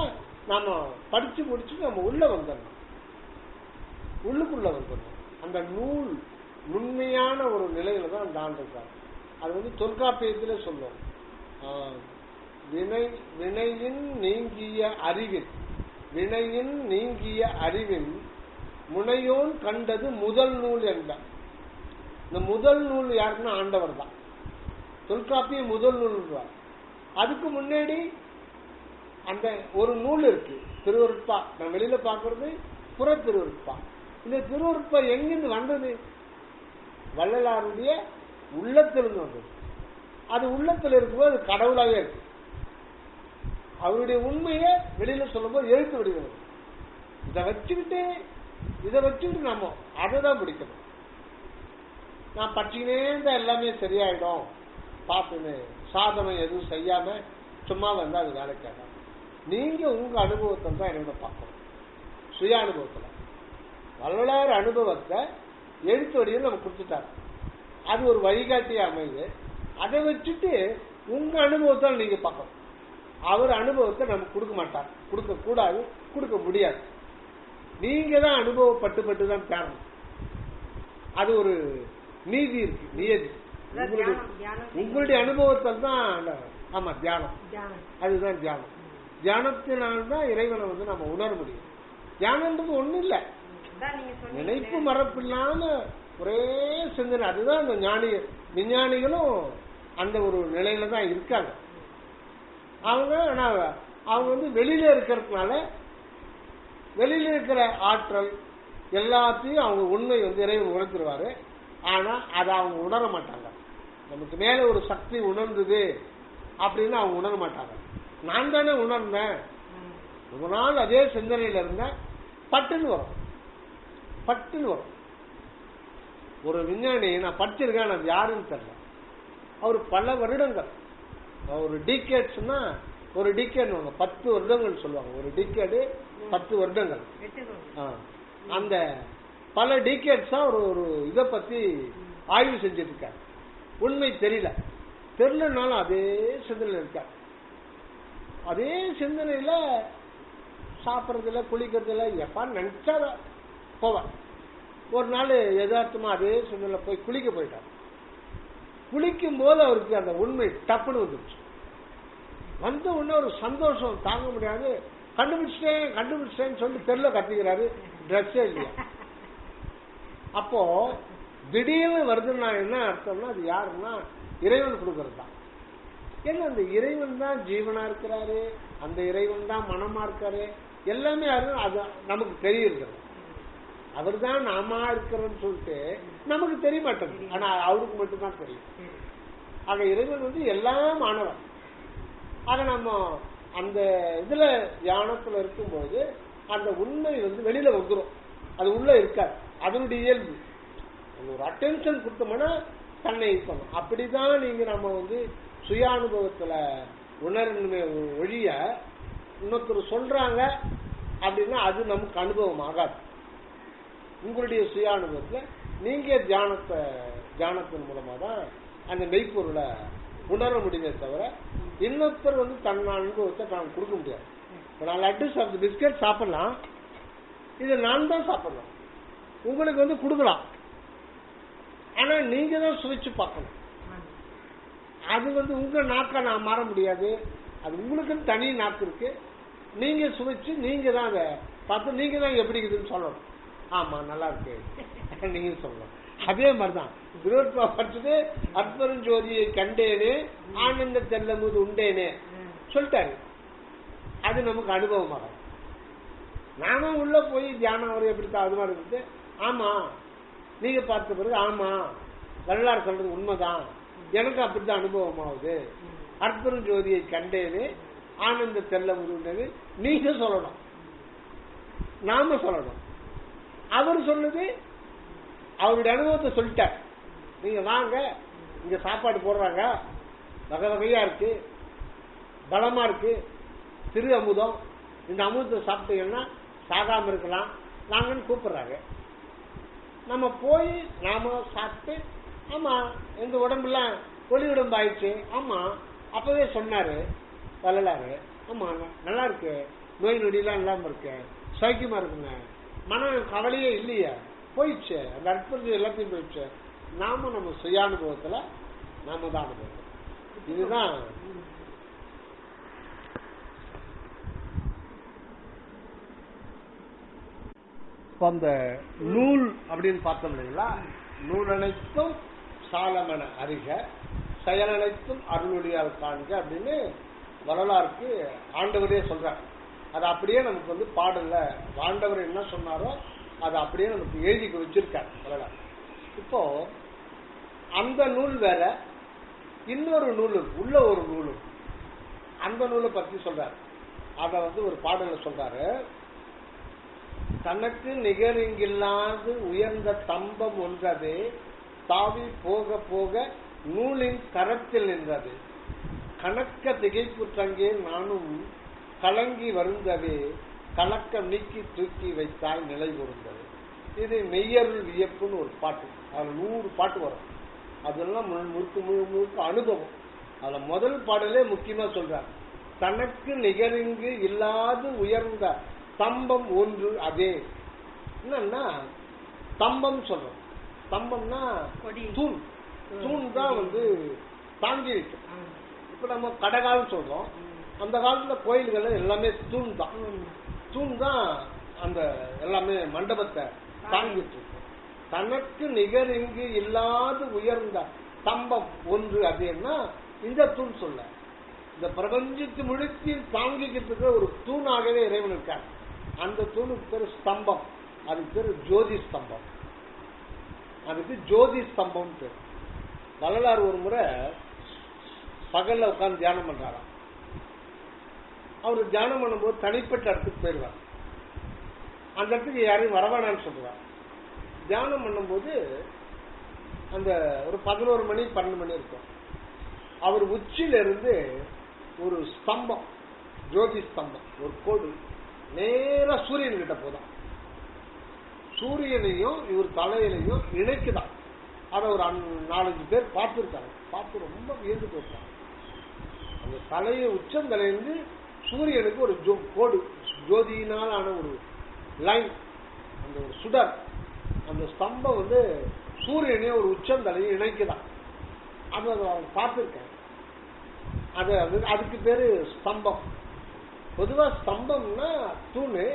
நாம படிச்சு முடிச்சு நம்ம உள்ள வந்துடணும், உள்ளுக்குள்ள வந்துடணும். அந்த நூல் நுண்மையான ஒரு நிலையில தான் அந்த ஆண்டிருக்காங்க. அது தொல்காப்பியத்தில சொல்லும். வினையின் நீங்கிய அறிவின், வினையின் நீங்கிய அறிவின் முனையோன் கண்டது முதல் நூல் என்ப. இந்த முதல் நூல் யாருன்னா ஆண்டவர் தான். தொல்காப்பியம் முதல் நூல். அதுக்கு முன்னாடி அந்த ஒரு நூல் இருக்கு, திருவருட்பா. நான் வெளியில பாக்குறது புற திருவருட்பா. இந்த திருவருட்பா எங்கிருந்து வந்தது? வள்ளலாருடைய உள்ளத்திலிருந்து வந்தது. அது உள்ளத்தில் இருக்கும்போது அது கடவுளாவே இருக்கு. அவருடைய உண்மையை வெளியில சொல்லும்போது எழுத்து வடிவம். இதை வச்சுக்கிட்டு நாம அதை தான் பிடிக்கணும். நான் பற்றினே இருந்தா எல்லாமே சரியாயிடும் பார்த்துன்னு சாதனம் எதுவும் செய்யாம சும்மா வந்தா அது வேலைக்காக. நீங்க உங்க அனுபவத்தை தான் என்னோட பார்க்கணும். சுய அனுபவத்துல வள்ளலார் அனுபவத்தை எழுத்து வடிவில் நம்ம கொடுத்துட்டாரு. அது ஒரு வழிகாட்டிய அமைது. அதை வச்சுட்டு உங்க அனுபவத்தை நீங்க பார்க்கணும். அவர் அனுபவத்தை நம்ம கொடுக்க மாட்டார், கொடுக்க கூடாது, கொடுக்க முடியாது. நீங்க தான் அனுபவப்பட்டு தான் தேரணும். அது ஒரு நீதி இருக்கு, நியதி. உங்களுடைய அனுபவத்தில் தான் ஆமா தியானம். அதுதான் தியானம். தியானத்தினால்தான் இறைவனை வந்து நம்ம உணர முடியும். தியானம்ன்றது ஒண்ணும் இல்லை, நினைப்பு மறப்பு இல்லாம ஒரே சிந்தனை. அதுதான் அந்த விஞ்ஞானிகளும் அந்த ஒரு நிலையில தான் இருக்காங்க. அவங்க வந்து வெளியில இருக்கிறதுனால வெளியில இருக்கிற ஆற்றல் எல்லாத்தையும் அவங்க உண்மை வந்து இறைவன் உணர்த்துருவாரு. ஆனா அதை அவங்க உணர மாட்டாங்க. நமக்கு மேல ஒரு சக்தி உணர்ந்தது அப்படின்னு அவங்க உணர மாட்டாங்க. நான் தானே உணர்ந்தேன், ஒரு நாள் அதே சிந்தனையில இருந்தேன், பட்டுன்னு வரும். ஒரு விஞ்ஞானி நான் படிச்சிருக்கேன், அது யாருன்னு தெரியல. அவர் பல வருடங்கள், ஒரு டிகேட்ஸ்னா ஒரு டிகேட் 10 வருடங்கள் சொல்லுவாங்க. ஒரு டிகேடு 10 வருடங்கள். அந்த பல டிகேட்ஸா ஒரு இதை பத்தி ஆய்வு செஞ்சிட்டு இருக்காரு. உண்மை தெரியலனாலும் அதே சிந்தனையில் இருக்காரு. அதே சிந்தனையில சாப்பிட்றதுல குளிக்கிறதுல எப்பா நினைச்சா போவார். ஒரு நாள் யதார்த்தமா அதே சிந்தனையில போய் குளிக்க போயிட்டார். குளிக்கும் போது அவருக்கு அந்த உண்மை டப்புன்னு வந்துருச்சு. வந்த உடனே ஒரு சந்தோஷம் தாங்க முடியாது. கண்டுபிடிச்சிட்டேன்னு சொல்லி தெருல கத்திக்கிறாரு, ட்ரெஸ்ஸே இல்லையா. அப்போ திடீர்னு வருதுன்னா என்ன அர்த்தம்னா அது யாருன்னா இறைவன் கொடுக்கறது தான். ஏன்னா அந்த இறைவன் தான் ஜீவனா இருக்கிறாரு, அந்த இறைவன் தான் மனமா இருக்காரு, எல்லாமே அது நமக்கு தெரியுது. அவர் தான் நாம இருக்கிறோம்னு சொல்லிட்டு நமக்கு தெரிய மாட்டேங்குது, ஆனா அவருக்கு மட்டும்தான் தெரியும். ஆக இறைவன் வந்து எல்லாம் ஆனவன். ஆக நம்ம அந்த இதுல தியானத்துல இருக்கும்போது அந்த உண்மை வந்து வெளியில வந்துடும், அது உள்ள இருக்காது. அதனுடைய இயல்பு ஒரு அட்டென்ஷன் கொடுத்தோம்னா தன்னை இருக்கணும். அப்படிதான் நீங்க நம்ம வந்து சுய அனுபவத்துல உணர்வுமே ஒழிய இன்னொருத்தர் சொல்றாங்க அப்படின்னா அது நமக்கு அனுபவம் ஆகாது. உங்களுடைய சுய அனுபவத்துல நீங்க தியானத்தின் மூலமா தான் அந்த மெய்ப்பொருளை உணர முடியுமே தவிர இன்னொருத்தர் வந்து தன் அனுபவத்தை நான் கொடுக்க முடியாது. நான் லட்டு சாப்பிட்டு பிஸ்கட் சாப்பிடலாம், இது நான் தான் சாப்பிடலாம், உங்களுக்கு வந்து கொடுக்கலாம். ஆனா நீங்க தான் சுவைச்சு பார்க்கணும். அது வந்து உங்க நாக்கை நான் மாற முடியாது, அது உங்களுக்குன்னு தனி நாக்கு இருக்கு. நீங்க சுவைச்சு நீங்க தான் அதை பார்த்து நீங்க தான் எப்படி இருக்குதுன்னு சொல்லணும். ஆமா நல்லா இருக்கு நீங்க சொல்லணும். அதே மாதிரிதான் விரோத்மா படிச்சது அற்பெருஞ்சோதியை கண்டேனே ஆனந்த தெல்லமுது உண்டேனே சொல்லிட்டாரு. அது நமக்கு அனுபவமாக நாம உள்ள போய் தியானம் அவர் எப்படித்தான் அது மாதிரி இருக்குது. ஆமா நீங்க பார்த்த பிறகு ஆமா வள்ளலார் சொல்றது உண்மைதான், எனக்கு அப்படித்தான் அனுபவம் ஆகுது. அற்பெருஞ்சோதியை கண்டேனே ஆனந்த தெல்லமுது உண்டேனே நீங்க சொல்லணும், நாம சொல்லணும். அவர் சொல்லுது அவருடைய அனுபவத்தை சொல்லிட்டார். நீங்க வாங்க, இங்க சாப்பாடு போடுறாங்க, வகை வகையா இருக்கு, பலமா இருக்கு, திரு அமுதம், இந்த அமுதத்தை சாப்பிட்டீங்கன்னா சாகாம இருக்கலாம் நாங்கன்னு கூப்பிடுறாங்க. நம்ம போய் நாம சாப்பிட்டு ஆமா எங்க உடம்புலாம் ஒளி உடம்பு ஆயிடுச்சு, ஆமா அப்பவே சொன்னாரு வள்ளலாரு, ஆமா நல்லா இருக்கு, நோய் நொடியெல்லாம் இல்லாம இருக்கு, சௌக்கியமா இருக்குங்க, மனம் கவலையே இல்லையா, போயிடுச்சு, அந்த அற்புதம் எல்லாத்தையும் போயிடுச்சு. நாம நம்ம சுய அனுபவத்துல நாம தான் அனுபவம். இதுதான் அந்த நூல் அப்படின்னு பார்த்தோம் இல்லைங்களா. நூல் அனைத்தும் சாலமென அறிக, செயல் அனைத்தும் அருளொளியால் காண்க அப்படின்னு வரலாறுக்கு ஆண்டவரே சொல்றார். அது அப்படியே நமக்கு வந்து பாடல்ல ஆண்டவர் என்ன சொன்னாரோ அதை அப்படியே நமக்கு எழுதி வச்சிருக்காரு வரலாறு. இப்போ அந்த நூல் வேற, இன்னொரு நூல் உள்ள ஒரு நூல், அந்த நூலை பத்தி சொல்றாரு. அத ஒரு பாடல சொல்றாரு. தனக்கு நிகரிங்கில்லாது உயர்ந்த தம்பம் ஒன்றதே தாவி போக போக நூலின் கரத்தில் நின்றது. கணக்க திகைப்புற்றங்கே நானும் கலங்கி வருந்தவே கலக்கம் நீக்கி தூக்கி வைத்தாய் நிலை பொருந்தது. இது மெய்யருள் வியப்புன்னு ஒரு பாட்டு. அதுல 100 பாட்டு வரும். அதெல்லாம் முழுக்க அனுபவம். அதுல முதல் பாடலே முக்கியமா சொல்றார். தனக்கு நிகரிங்கு இல்லாது உயர்ந்த ஸ்தம்பம் ஒன்று அதே. என்னன்னா ஸ்தம்பம் சொல்றோம். ஸ்தம்பம்னா தூண். தூண் தான் தாங்கி இருக்கு. இப்ப நம்ம கடகால் சொல்றோம். அந்த காலத்துல கோயில்கள் எல்லாமே தூண் தான். தூண் தான் அந்த எல்லாமே மண்டபத்தை தாங்கிட்டு இருக்கு. தனக்கு நிகர் இங்கு இல்லாது உயர்ந்த ஸ்தம்பம் ஒன்று அதேன்னா இந்த தூண் சொல்ல. இந்த பிரபஞ்சத்து முழுக்கையும் தாங்கிக்கிறதுக்கு ஒரு தூணாகவே இறைவன் இருக்கார். அந்த தூணுக்கு பேரு ஸ்தம்பம். அதுக்கு பேரு ஜோதி ஸ்தம்பம். அதுக்கு ஜோதி ஸ்தம்பம் பேரு. வள்ளலார் ஒரு முறை பகல்ல உட்கார்ந்து தியானம் பண்றாராம். அவரு தியானம் பண்ணும்போது தனிப்பட்ட இடத்துக்கு போயிடுவார். அந்த இடத்துக்கு யாரையும் வரவானான்னு சொல்றார். தியானம் பண்ணும்போது அந்த ஒரு 11 மணி 12 மணி இருக்கும். அவர் உச்சியில இருந்து ஒரு ஸ்தம்பம், ஜோதி ஸ்தம்பம், ஒரு கோடு நேரா சூரியன் கிட்ட போதான். சூரியனையும் இவர் தலையிலையும் இணைக்குதான். அதை ஒரு 4-5 பேர் பார்த்துருக்காங்க. பார்த்து ரொம்ப வியந்து போயிருக்காங்க. அந்த தலையை உச்சந்தலையிலிருந்து சூரியனுக்கு ஒரு கோடு, ஜோதியினால் ஆன ஒரு லைன், அந்த ஒரு சுடர், அந்த ஸ்தம்பம் சூரியனையும் ஒரு உச்சந்தலையை இணைக்குதான். அது அவங்க பார்த்துருக்காங்க. அதுக்கு பேரு ஸ்தம்பம். பொதுவா ஸ்தம்பம்னா தூணு.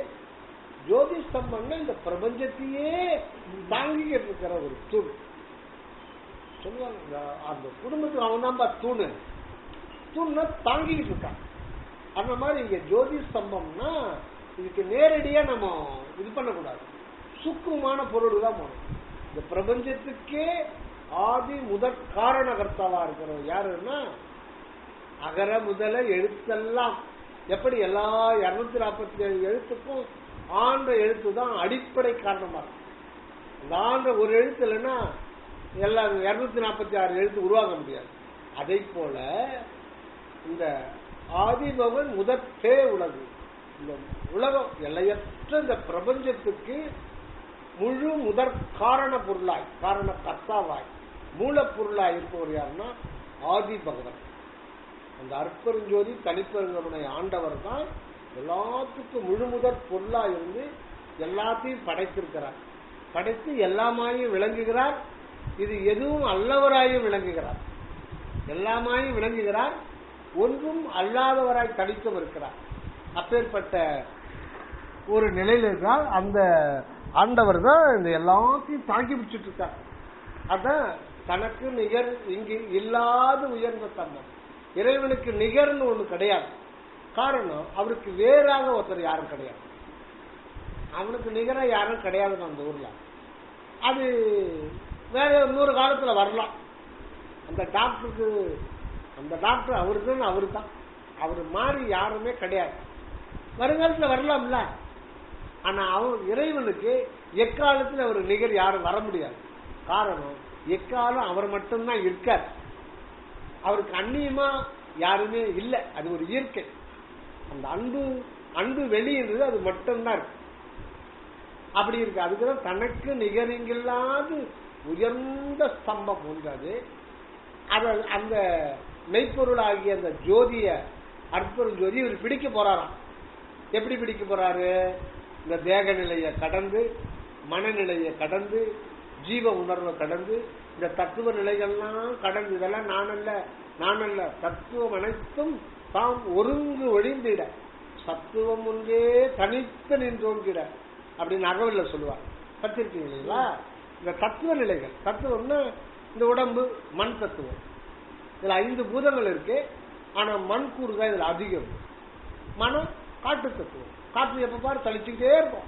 ஜோதி ஸ்தம்பம்னா இந்த பிரபஞ்சத்தையே தாங்கிக்கிட்டு இருக்கிற ஒரு தூண் சொல்லுவாங்க. அந்த குடும்பத்துக்கு அவன் தான் தூணு. தூண்னா தாங்கிக்கிட்டு இருக்கான். அந்த மாதிரி இங்க ஜோதி ஸ்தம்பம்னா இதுக்கு நேரடியா நம்ம இது பண்ணக்கூடாது. சுக்குமான பொருள் தான் போகணும். இந்த பிரபஞ்சத்துக்கே ஆதி முதற் காரணகர்த்தாவா இருக்கிறவர் யாருன்னா அகர முதல எழுத்தெல்லாம். எப்படி எல்லா 247 எழுத்துக்கும் ஆன்ற எழுத்து தான் அடிப்படை காரணமா இருக்கும். அந்த ஆன்ற ஒரு எழுத்து இல்லைன்னா எல்லா 246 எழுத்து உருவாக முடியாது. அதை போல இந்த ஆதிபவன் முதற்றே உலகு. இந்த உலகம் எல்லையற்ற இந்த பிரபஞ்சத்துக்கு முழு முதற் காரண பொருளாய், காரண கர்த்தாவாய், மூலப்பொருளாய் இருப்பவர் யாருன்னா ஆதி பகவன். அந்த அற்பெருஞ்சோதி தனிப்பெருங்கருணை ஆண்டவர் தான் எல்லாத்துக்கும் முழு முதற் பொருளா இருந்து எல்லாத்தையும் படைத்திருக்கிறார். படைத்து எல்லாமாயும் விளங்குகிறார். இது எதுவும் அல்லவராயும் விளங்குகிறார். எல்லாமாயும் விளங்குகிறார். ஒன்றும் அல்லாதவராய் தனித்தும் இருக்கிறார். அப்பேற்பட்ட ஒரு நிலையில் இருக்கிறார். அந்த ஆண்டவர் தான் இந்த எல்லாத்தையும் தாங்கி பிடிச்சிட்டு இருக்கார். அதான் தனக்கு நிகர் இங்கு இல்லாத உயர்ந்த தன்மை. இறைவனுக்கு நிகர்னு ஒண்ணு கிடையாது. காரணம் அவருக்கு வேறாக ஒருத்தர் யாரும் கிடையாது. அவனுக்கு நிகரா யாரும் கிடையாது அந்த ஊர்ல. அது வேற 100 காலத்துல வரலாம். அந்த டாக்டருக்கு அந்த டாக்டர் அவருக்குன்னு அவரு தான். அவரு மாறி யாருமே கிடையாது. வருங்காலத்துல வரலாம்ல. ஆனா அவர் இறைவனுக்கு எக்காலத்துல அவர் நிகர் யாரும் வர முடியாது. காரணம் எக்காலம் அவர் மட்டும்தான் இருக்கார். அவருக்கு அந்நியமா யாருமே இல்லை. அது ஒரு இயற்கை. அந்த அன்பு வெளியிடுறது அது மட்டும்தான் இருக்கு. அப்படி இருக்கு. அதுக்குதான் தனக்கு நிகரிங்கில்லாது உயர்ந்த ஸ்தம்பம் ஒன்றது. அந்த மெய்ப்பொருள் ஆகிய அந்த ஜோதிய அற்பொருள் ஜோதி இவர் பிடிக்க போறாராம். எப்படி பிடிக்க போறாரு? இந்த தேக நிலையை கடந்து, மனநிலையை கடந்து, ஜீவ உணர்வை கடந்து, இந்த தத்துவ நிலைகள்லாம் கடந்து, இதெல்லாம் நானல்ல தத்துவம் அனைத்தும் தாம் ஒருங்கு ஒழிந்திட சத்துவம் ஒன்றே தனித்து நின்றோங்கிட அப்படின்னு அகவல்ல சொல்லுவார். பத்திருக்கீங்க இல்லைங்களா? இந்த தத்துவ நிலைகள். தத்துவம்னா இந்த உடம்பு மண் தத்துவம். இதுல 5 பூதங்கள் இருக்கு. ஆனா மண் கூறு தான் இதுல அதிகம். மனம் காட்டு தத்துவம். காற்று எப்ப பாரு சலிச்சுக்கிட்டே இருக்கும்.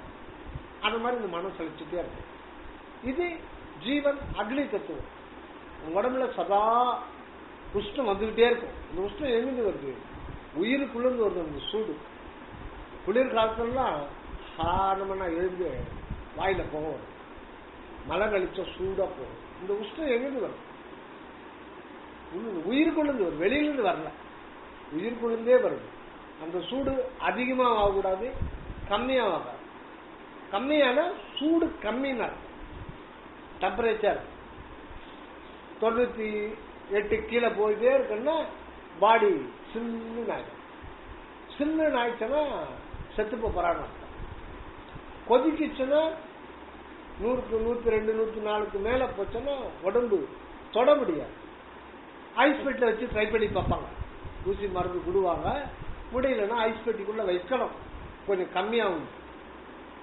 அந்த மாதிரி இந்த மனம் சலிச்சுட்டே இருக்கும். இது ஜீவன் அக்னி தத்துவம். உடம்புல சதா உஷ்ணம் வந்துகிட்டே இருக்கும். இந்த உஷ்ணம் எங்கிருந்து வருது? உயிருக்குள்ள வருது அந்த சூடு. குளிர் காலத்துலாம் சாதாரணமா எழுந்து வாயில போகும், மழை கழிச்சா சூடா போகும். இந்த உஷ்ணம் எங்கிருந்து வரும்? உயிருக்குள்ளது வரும், வெளியிலிருந்து வரல, உயிருக்குள்ளே வருது. அந்த சூடு அதிகமாக ஆகக்கூடாது, கம்மியாக ஆகாது. கம்மியான சூடு கம்மினா டெம்பரேச்சர் 98 கீழே போயிட்டே இருக்குன்னா பாடி சில்லுன்னு ஆயிடும். சில்லுன்னு ஆயிடுச்சுன்னா செத்து போறான்னு அர்த்தம். கொதிக்குச்சுன்னா 100க்கு 102 104க்கு மேல போச்சுன்னா உடம்பு தொட முடியாது. ஐஸ் பெட்டில வச்சு ட்ரை பண்ணி பார்ப்பாங்க, ஊசி மருந்து விடுவாங்க, முடியலன்னா ஐஸ் பெட்டிக்குள்ள வைக்கணும், கொஞ்சம் கம்மியாகும்.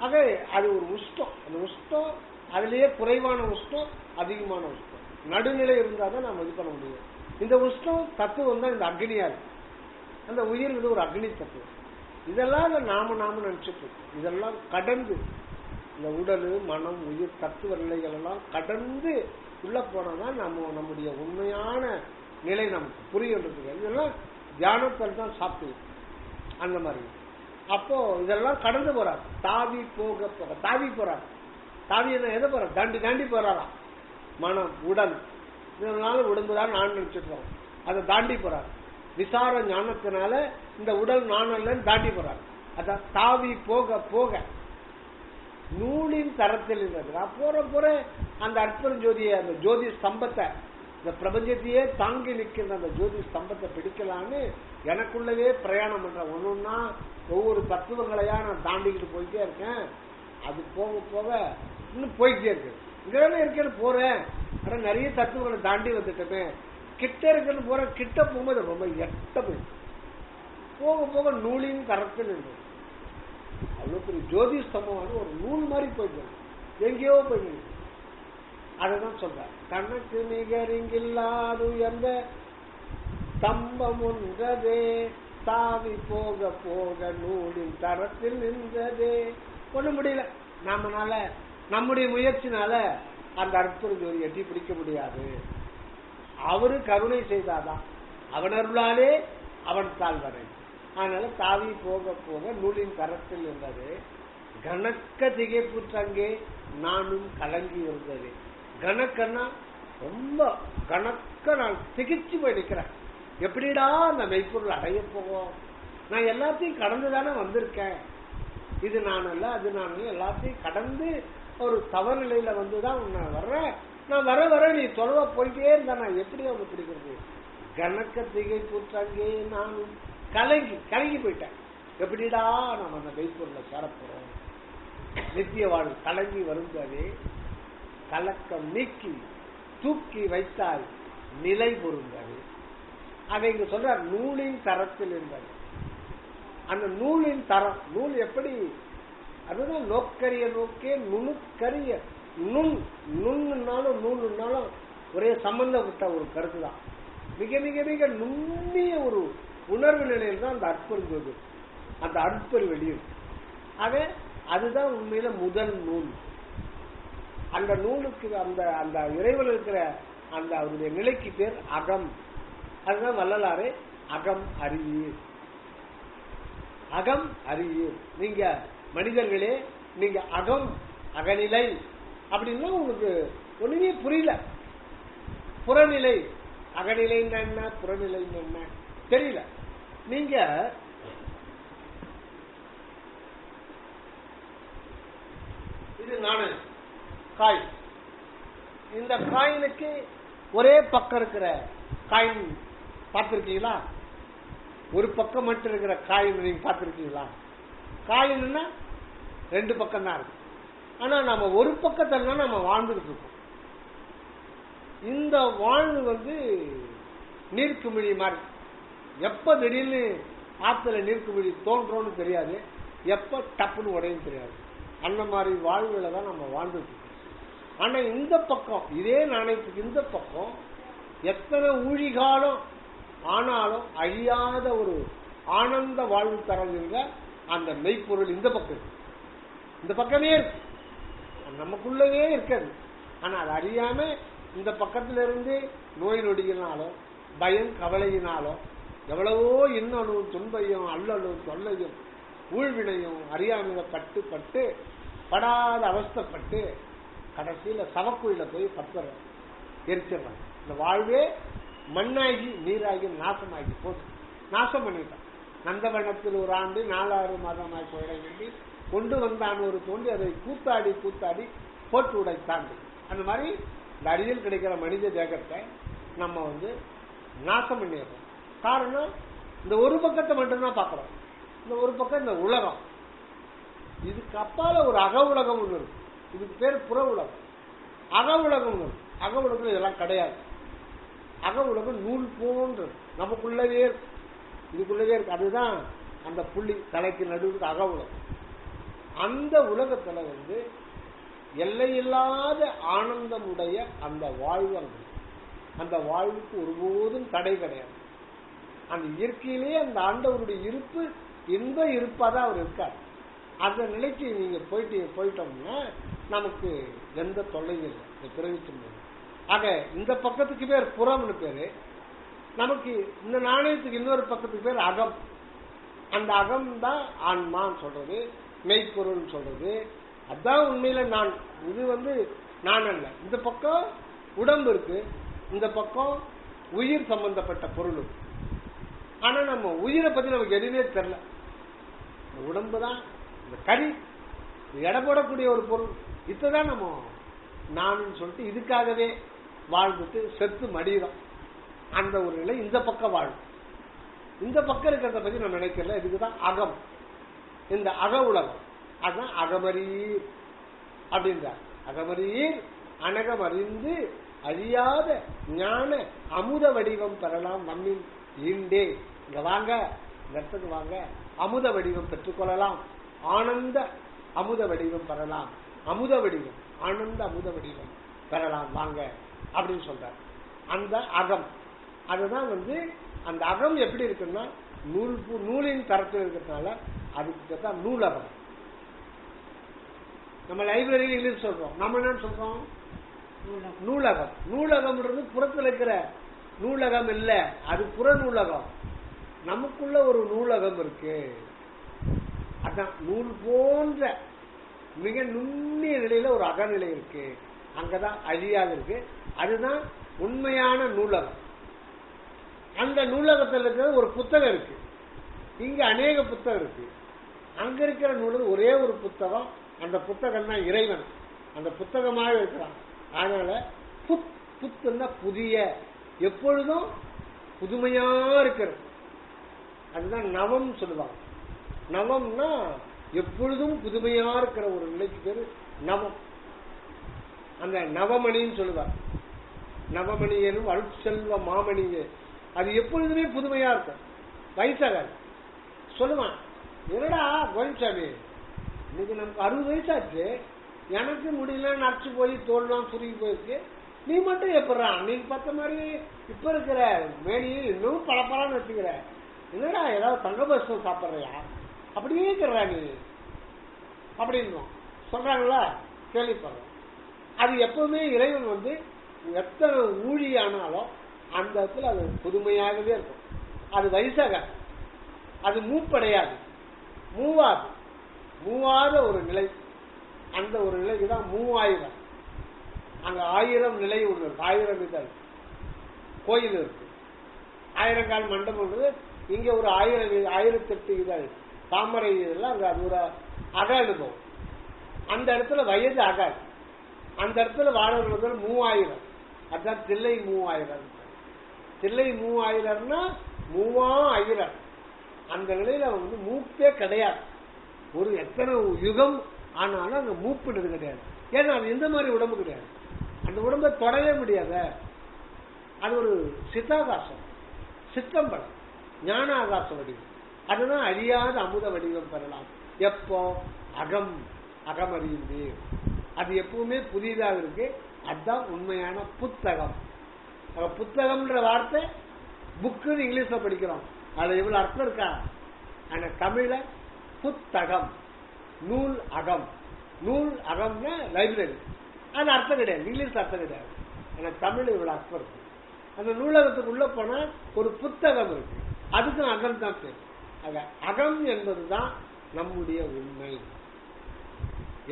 ஆக அது ஒரு உஷ்டம். அந்த உஷ்டம் அதுலயே குறைவான உஷ்டம், அதிகமான உஷ்டம், நடுநிலை இருந்தால் தான் நம்ம இது பண்ண முடியும். இந்த உஷ்ணம் தத்துவம் தான் இந்த அக்னியா இருக்கு. அந்த உயிர் ஒரு அக்னி தத்துவம். இதெல்லாம் நாம நினைச்சிட்டு இருக்கோம். இதெல்லாம் கடந்து இந்த உடல் மனம் உயிர் தத்துவ நிலைகள் எல்லாம் கடந்து உள்ள போனதான் நம்முடைய உண்மையான நிலை நமக்கு புரியுன்றது. இதெல்லாம் தியானத்தில் தான் சாப்பிடு அந்த மாதிரி. அப்போ இதெல்லாம் கடந்து போறாரு, தாவி போக தாவி போறாரு. தாவி என்ன எதை போறாரு? தாண்டி போறாராம். மனம் உடல் இதனால உடம்புதான் நான் நினைச்சிருக்கோம், அதை தாண்டி போறாரு. விசார ஞானத்தினால இந்த உடல் நான் அல்லன்னு தாண்டி போறாரு. அதான் தாவி போக போக நூலின் தரத்தில் இருந்தது. போற அந்த அற்புதம் ஜோதியை, அந்த ஜோதி ஸ்தம்பத்தை, இந்த பிரபஞ்சத்தையே தாங்கி நிற்கிற அந்த ஜோதி ஸ்தம்பத்தை பிடிக்கலான்னு எனக்குள்ளவே பிரயாணம் பண்றேன். ஒன்னொன்னா ஒவ்வொரு தத்துவங்களையா நான் தாண்டிக்கிட்டு போயிட்டே இருக்கேன். அது போக போக இன்னும் போயிட்டே இருக்கு. இங்கே இருக்கேன்னு போறேன், ஆனா நிறைய தத்துவங்களை தாண்டி வந்துட்டோமே, கிட்ட இருக்குன்னு போறேன். கிட்ட போகும்போது ரொம்ப எட்ட போயிடுச்சு. போக போக நூலின் கரத்தில் இருந்தது. அவ்வளவு பெரிய ஜோதி ஸ்தம்பம் ஒரு நூல் மாதிரி போயிட்டு எங்கேயோ போயிட்டு. அதுதான் சொல்ற, கணக்கு நிகரிங்கில்லாது எந்த ஸ்தம்பம் ஒன்றதே, தாவி போக போக நூலின் தரத்தில் நின்றதே. ஒண்ணு முடியல, நம்மனால நம்முடைய முயற்சினால அந்த அற்புத ஜோதி எட்டி பிடிக்க முடியாது. அவரு கருணை செய்தாதான், அவன் அருளாலே அவன் தாழ்வரை. அதனால தாவி போக போக நூலின் கரத்தில் இருந்தது. கணக்க திகைப்புற்றங்கே நானும் கலங்கி இருந்தது. கணக்கன்னா ரொம்ப கணக்க நான் திகிச்சு போய் நிற்கிறேன். எப்படிடா அந்த மெய்ப்பொருள் அடைய போவோம்? நான் எல்லாத்தையும் கடந்துதானே வந்திருக்கேன். இது நான் அல்ல, அது நான் அல்ல, எல்லாத்தையும் கடந்து ஒரு தவறு நிலையில வந்துதான் நான் வர்றேன். நான் வர நீ தொலைவா போயிட்டே இருந்தா நான் எப்படி அவங்க பிடிக்கிறது? கணக்க திகைப்புற்றங்கே நானும் கலங்கி போயிட்டேன். எப்படிடா நம்ம அந்த மெய்ப்பொருளை சேரப்போறோம்? நித்திய வாழ்வு கலங்கி வரும்போதே கலக்கம் நீக்கி தூக்கி வைத்தால் நிலை பொருந்தது. அதை இங்க சொல்ற நூலின் தரத்தில் இருந்தது. அந்த நூலின் தரம், நூல் எப்படி, அதுதான் நோக்கரிய நோக்கே நுணுக்கரிய. நுண்ணுனாலும் நூலுனாலும் ஒரே சம்பந்தப்பட்ட ஒரு கருத்து தான். மிக மிக மிக நுண்ணிய ஒரு உணர்வு நிலையில் தான் அந்த அற்புதம், அந்த அற்புதம் வெளியும். ஆக அதுதான் உண்மையில முதல் நூல். அந்த நூலுக்கு அந்த அந்த இறைவன் இருக்கிற அந்த அவருடைய நிலைக்கு பேர் அகம். அதுதான் வள்ளலாறு அகம் அறியீர், அகம் அறியீர். நீங்க மனிதர்களே, நீங்க அகம் அகநிலை அப்படின்னா உங்களுக்கு ஒண்ணுமே புரியல. புறநிலை, அகநிலைன்னு என்ன புறநிலைன்னு என்ன தெரியல. நீங்க இது நானு காய், இந்த காயினுக்கு ஒரே பக்கம் இருக்கிற காயின் பார்த்திருக்கீங்களா? ஒரு பக்கம் மட்டும் இருக்கிற காயின் நீங்க பார்த்திருக்கீங்களா? காயின்னா ரெண்டு பக்கம் தான் இருக்கு. ஆனா நம்ம ஒரு பக்கத்துல நம்ம வாழ்ந்துட்டு இருக்கோம். இந்த வாழ்வு நீர்க்குமிழி மாதிரி. எப்ப திடீர்னு ஆத்துல நீர்க்குமிழி தோன்றோன்னு தெரியாது, எப்ப டப்புன்னு உடையும் தெரியாது. அந்த மாதிரி வாழ்வுல தான் நம்ம வாழ்ந்துட்டு இருக்கோம். ஆனா இந்த பக்கம், இதே நாணயத்துக்கு இந்த பக்கம் எத்தனை ஊழிகாலம் ஆனாலும் அழியாத ஒரு ஆனந்த வாழ்வு தரங்க அந்த மெய்ப்பொருள் இந்த பக்கம் இருக்கு. இந்த பக்கமே இருக்கு, நமக்குள்ளவே இருக்காது. ஆனா அது அறியாம இந்த பக்கத்துல இருந்து நோய் நொடியினாலும் பயம் கவலையினாலும் எவ்வளவோ இன்னொன்னும் துன்பையும் அல்லலும் தொல்லையும் ஊழ்வினையும் அறியாமையில பட்டு பட்டு படாத அவஸ்தப்பட்டு கடைசியில சவக்குழியில போய் பத்தர எரிச்சிடறாங்க. இந்த வாழ்வே மண்ணாகி நீராகி நாசமாகி போட்டு நாசம் பண்ணிட்டான். நந்தவனத்தில் ஒரு ஆண்டு 4 மாதமாய் போயிட வேண்டி கொண்டு வந்தான் ஒரு தோண்டி அதை கூத்தாடி கூத்தாடி போட்டு உடைத்தான். அந்த மாதிரி இந்த அடியில் கிடைக்கிற மனித தேகத்தை நம்ம நாசம் பண்ணிடுறோம். காரணம் இந்த ஒரு பக்கத்தை மட்டும்தான் பார்க்கிறோம். இந்த ஒரு பக்கம் இந்த உலகம், இதுக்கு அப்பால ஒரு அக உலகம் ஒன்று இருக்கு. இதுக்கு பேர் புற உலகம். அக உலகம் ஒன்று, அக உலகம் இதெல்லாம் கிடையாது. அக உலகம் நூல் போன்றது நமக்குள்ளவே இருக்கு, இதுக்குள்ளவே இருக்கு. அதுதான் அந்த புள்ளி தலைக்கு நடுவுக்கு அக உலகம். அந்த உலகத்துல எல்லையில்லாத ஆனந்தமுடைய அந்த வாழ்வு, அந்த வாழ்வுக்கு ஒருபோதும் தடை கிடையாது. அந்த இயற்கையிலேயே அந்த ஆண்டவருடைய இருப்பு எந்த இருப்பாதான் அவர் இருக்கார். அந்த நிலைக்கு நீங்க போயிட்டோம்னா நமக்கு எந்த தொல்லையும் இல்லை பிறவிச்சு. ஆக இந்த பக்கத்துக்கு பேர் புறம்னு பேரு, நமக்கு இந்த நாணயத்துக்கு இன்னொரு பக்கத்துக்கு பேர் அகம். அந்த அகம் தான் ஆன்மான்னு சொல்றது, மெய்ப்பொருள் சொல்றது. அதான் உண்மையில நான். இது நான் அல்ல. இந்த பக்கம் உடம்பு இருக்கு, இந்த பக்கம் உயிர் சம்பந்தப்பட்ட பொருள் இருக்கு. ஆனா நம்ம உயிரை பத்தி நமக்கு எதுவுமே தெரியல. இந்த உடம்பு தான் இந்த கறி எடை போடக்கூடிய ஒரு பொருள். இதுதான் நம்ம நான் சொல்லிட்டு இதுக்காகவே வாழ்ந்துட்டு செத்து மடிகிறோம். அந்த ஒரு நிலை இந்த பக்கம் வாழும். இந்த பக்கம் இருக்கிறத பத்தி நம்ம நினைக்கிறல. இதுக்குதான் அகம், இந்த அக உலகம். அதுதான் அகமரீர் அப்படின்றார். அகமரீர் அனகம் அறிந்து அறியாத ஞான அமுத வடிவம் பெறலாம் நம்மில் ஈண்டே. இங்க வாங்க, இந்த இடத்துக்கு வாங்க, அமுத வடிவம் பெற்றுக்கொள்ளலாம். ஆனந்த அமுத வடிவம் பெறலாம். அமுத வடிவம், ஆனந்த அமுத வடிவம் பெறலாம் வாங்க அப்படின்னு சொல்றார். அந்த அகம், அதுதான் அந்த அகம் எப்படி இருக்குன்னா நூலின் தரத்தில் இருக்கிறதுனால அதுக்கு தான் நூலகம். நம்ம லைப்ரரி இங்கிலீஷ் சொல்றோம், நம்ம என்ன சொல்றோம்? நூலகம். நூலகம்ன்றது புறத்தில் இருக்கிற நூலகம் இல்ல, அது புற நூலகம். நமக்குள்ள ஒரு நூலகம் இருக்கு. அதான் நூல் போன்ற மிக நுண்ணிய நிலையில ஒரு அகநிலை இருக்கு. அங்கதான் அழியாது இருக்கு. அதுதான் உண்மையான நூலகம். அந்த நூலகத்தில் இருக்கிற ஒரு புத்தகம் இருக்கு, இங்க அநேக புத்தகம் இருக்கு. அங்க இருக்கிற நூலகம் ஒரே ஒரு புத்தகம். அந்த புத்தகம் தான் இறைவன். அந்த புத்தகமாக இருக்கிறான். அதனால புத்துன்னா புதிய, எப்பொழுதும் புதுமையா இருக்கிறது. அதுதான் நவம் சொல்லுவாங்க. நவம்னா எப்பொழுதும் புதுமையா இருக்கிற ஒரு நிலைக்கு பேரு நவம். அந்த நவமணின்னு சொல்லுவார். நவமணி எனும் அருட்செல்வ மாமணியே, அது எப்பொழுதுமே புதுமையா இருக்கும். வயசாகாது. சொல்லுவான், என்னடா கோயில்சாமி, இன்னைக்கு நமக்கு 60 வயசாச்சு, எனக்கு முடியல நரைச்சு போய் தோல்லாம் சுருங்கி போயிருக்கு, நீ மட்டும் எப்படா அன்னைக்கு பார்த்த மாதிரி இப்ப இருக்கிற மேனியை இன்னும் பலப்பலான்னு வச்சுக்கிற, என்னடா ஏதாவது தங்க பசம் சாப்பிட்றியா, அப்படியே இருக்கிறா நீ அப்படின்னு சொல்றாங்களா, கேள்விப்படுறோம். அது எப்பவுமே இறைவன் எத்தனை ஊழியானாலும் அந்த இடத்துல அது புதுமையாகவே இருக்கும். அது வயசாக, அது மூப்படையாது, மூவாது, மூவாத ஒரு நிலை. அந்த ஒரு நிலைக்குதான் 3000. அங்க 1000 நிலை ஒன்று இருக்கு. 1000 இதழ் கோயில் இருக்கு, 1000 கால் மண்டபம். இங்க ஒரு 1008 இதழ் தாமரை இதெல்லாம் அங்க அது ஒரு அக அனுபவம். அந்த இடத்துல வயது அகால். அந்த இடத்துல வாழவர்கள் 3000. அதுதான் தில்லை 3000. தில்லை 3000னா 3000. அந்த நிலையில மூப்பே கிடையாது. ஒரு எத்தனை யுகம் ஆனாலும் அங்க மூப்புன்றது கிடையாது. ஏன்னா அது எந்த மாதிரி உடம்பு கிடையாது. அந்த உடம்பை தொடவே முடியாத, அது ஒரு சித்தாகாசம், சித்தம்பலம், ஞான ஆகாச வடிவம். அதுதான் அழியாத அமுத வடிவம் பெறலாம். எப்போ அகம், அகமறிந்து அது எப்பவுமே புதிதாக இருக்கு. அதுதான் உண்மையான புத்தகம். புத்தகம்ன்ற வார்த்தை புக்குன்னு இங்கிலீஷ்ல படிக்கிறோம், அதுல எவ்வளவு அர்த்தம் இருக்கா? ஆனா தமிழ்ல புத்தகம், நூல் அகம். நூல் அகம்னா லைப்ரரி, அது அர்த்தம் கிடையாது, இங்கிலீஷ் அர்த்தம் கிடையாது. ஆனா தமிழ் இவ்வளவு அர்த்தம் இருக்கு. அந்த நூலகத்துக்கு உள்ள போனா ஒரு புத்தகம் இருக்கு. அதுக்கு அகம் தான் பேர். அகம் என்பதுதான் நம்முடைய உண்மை.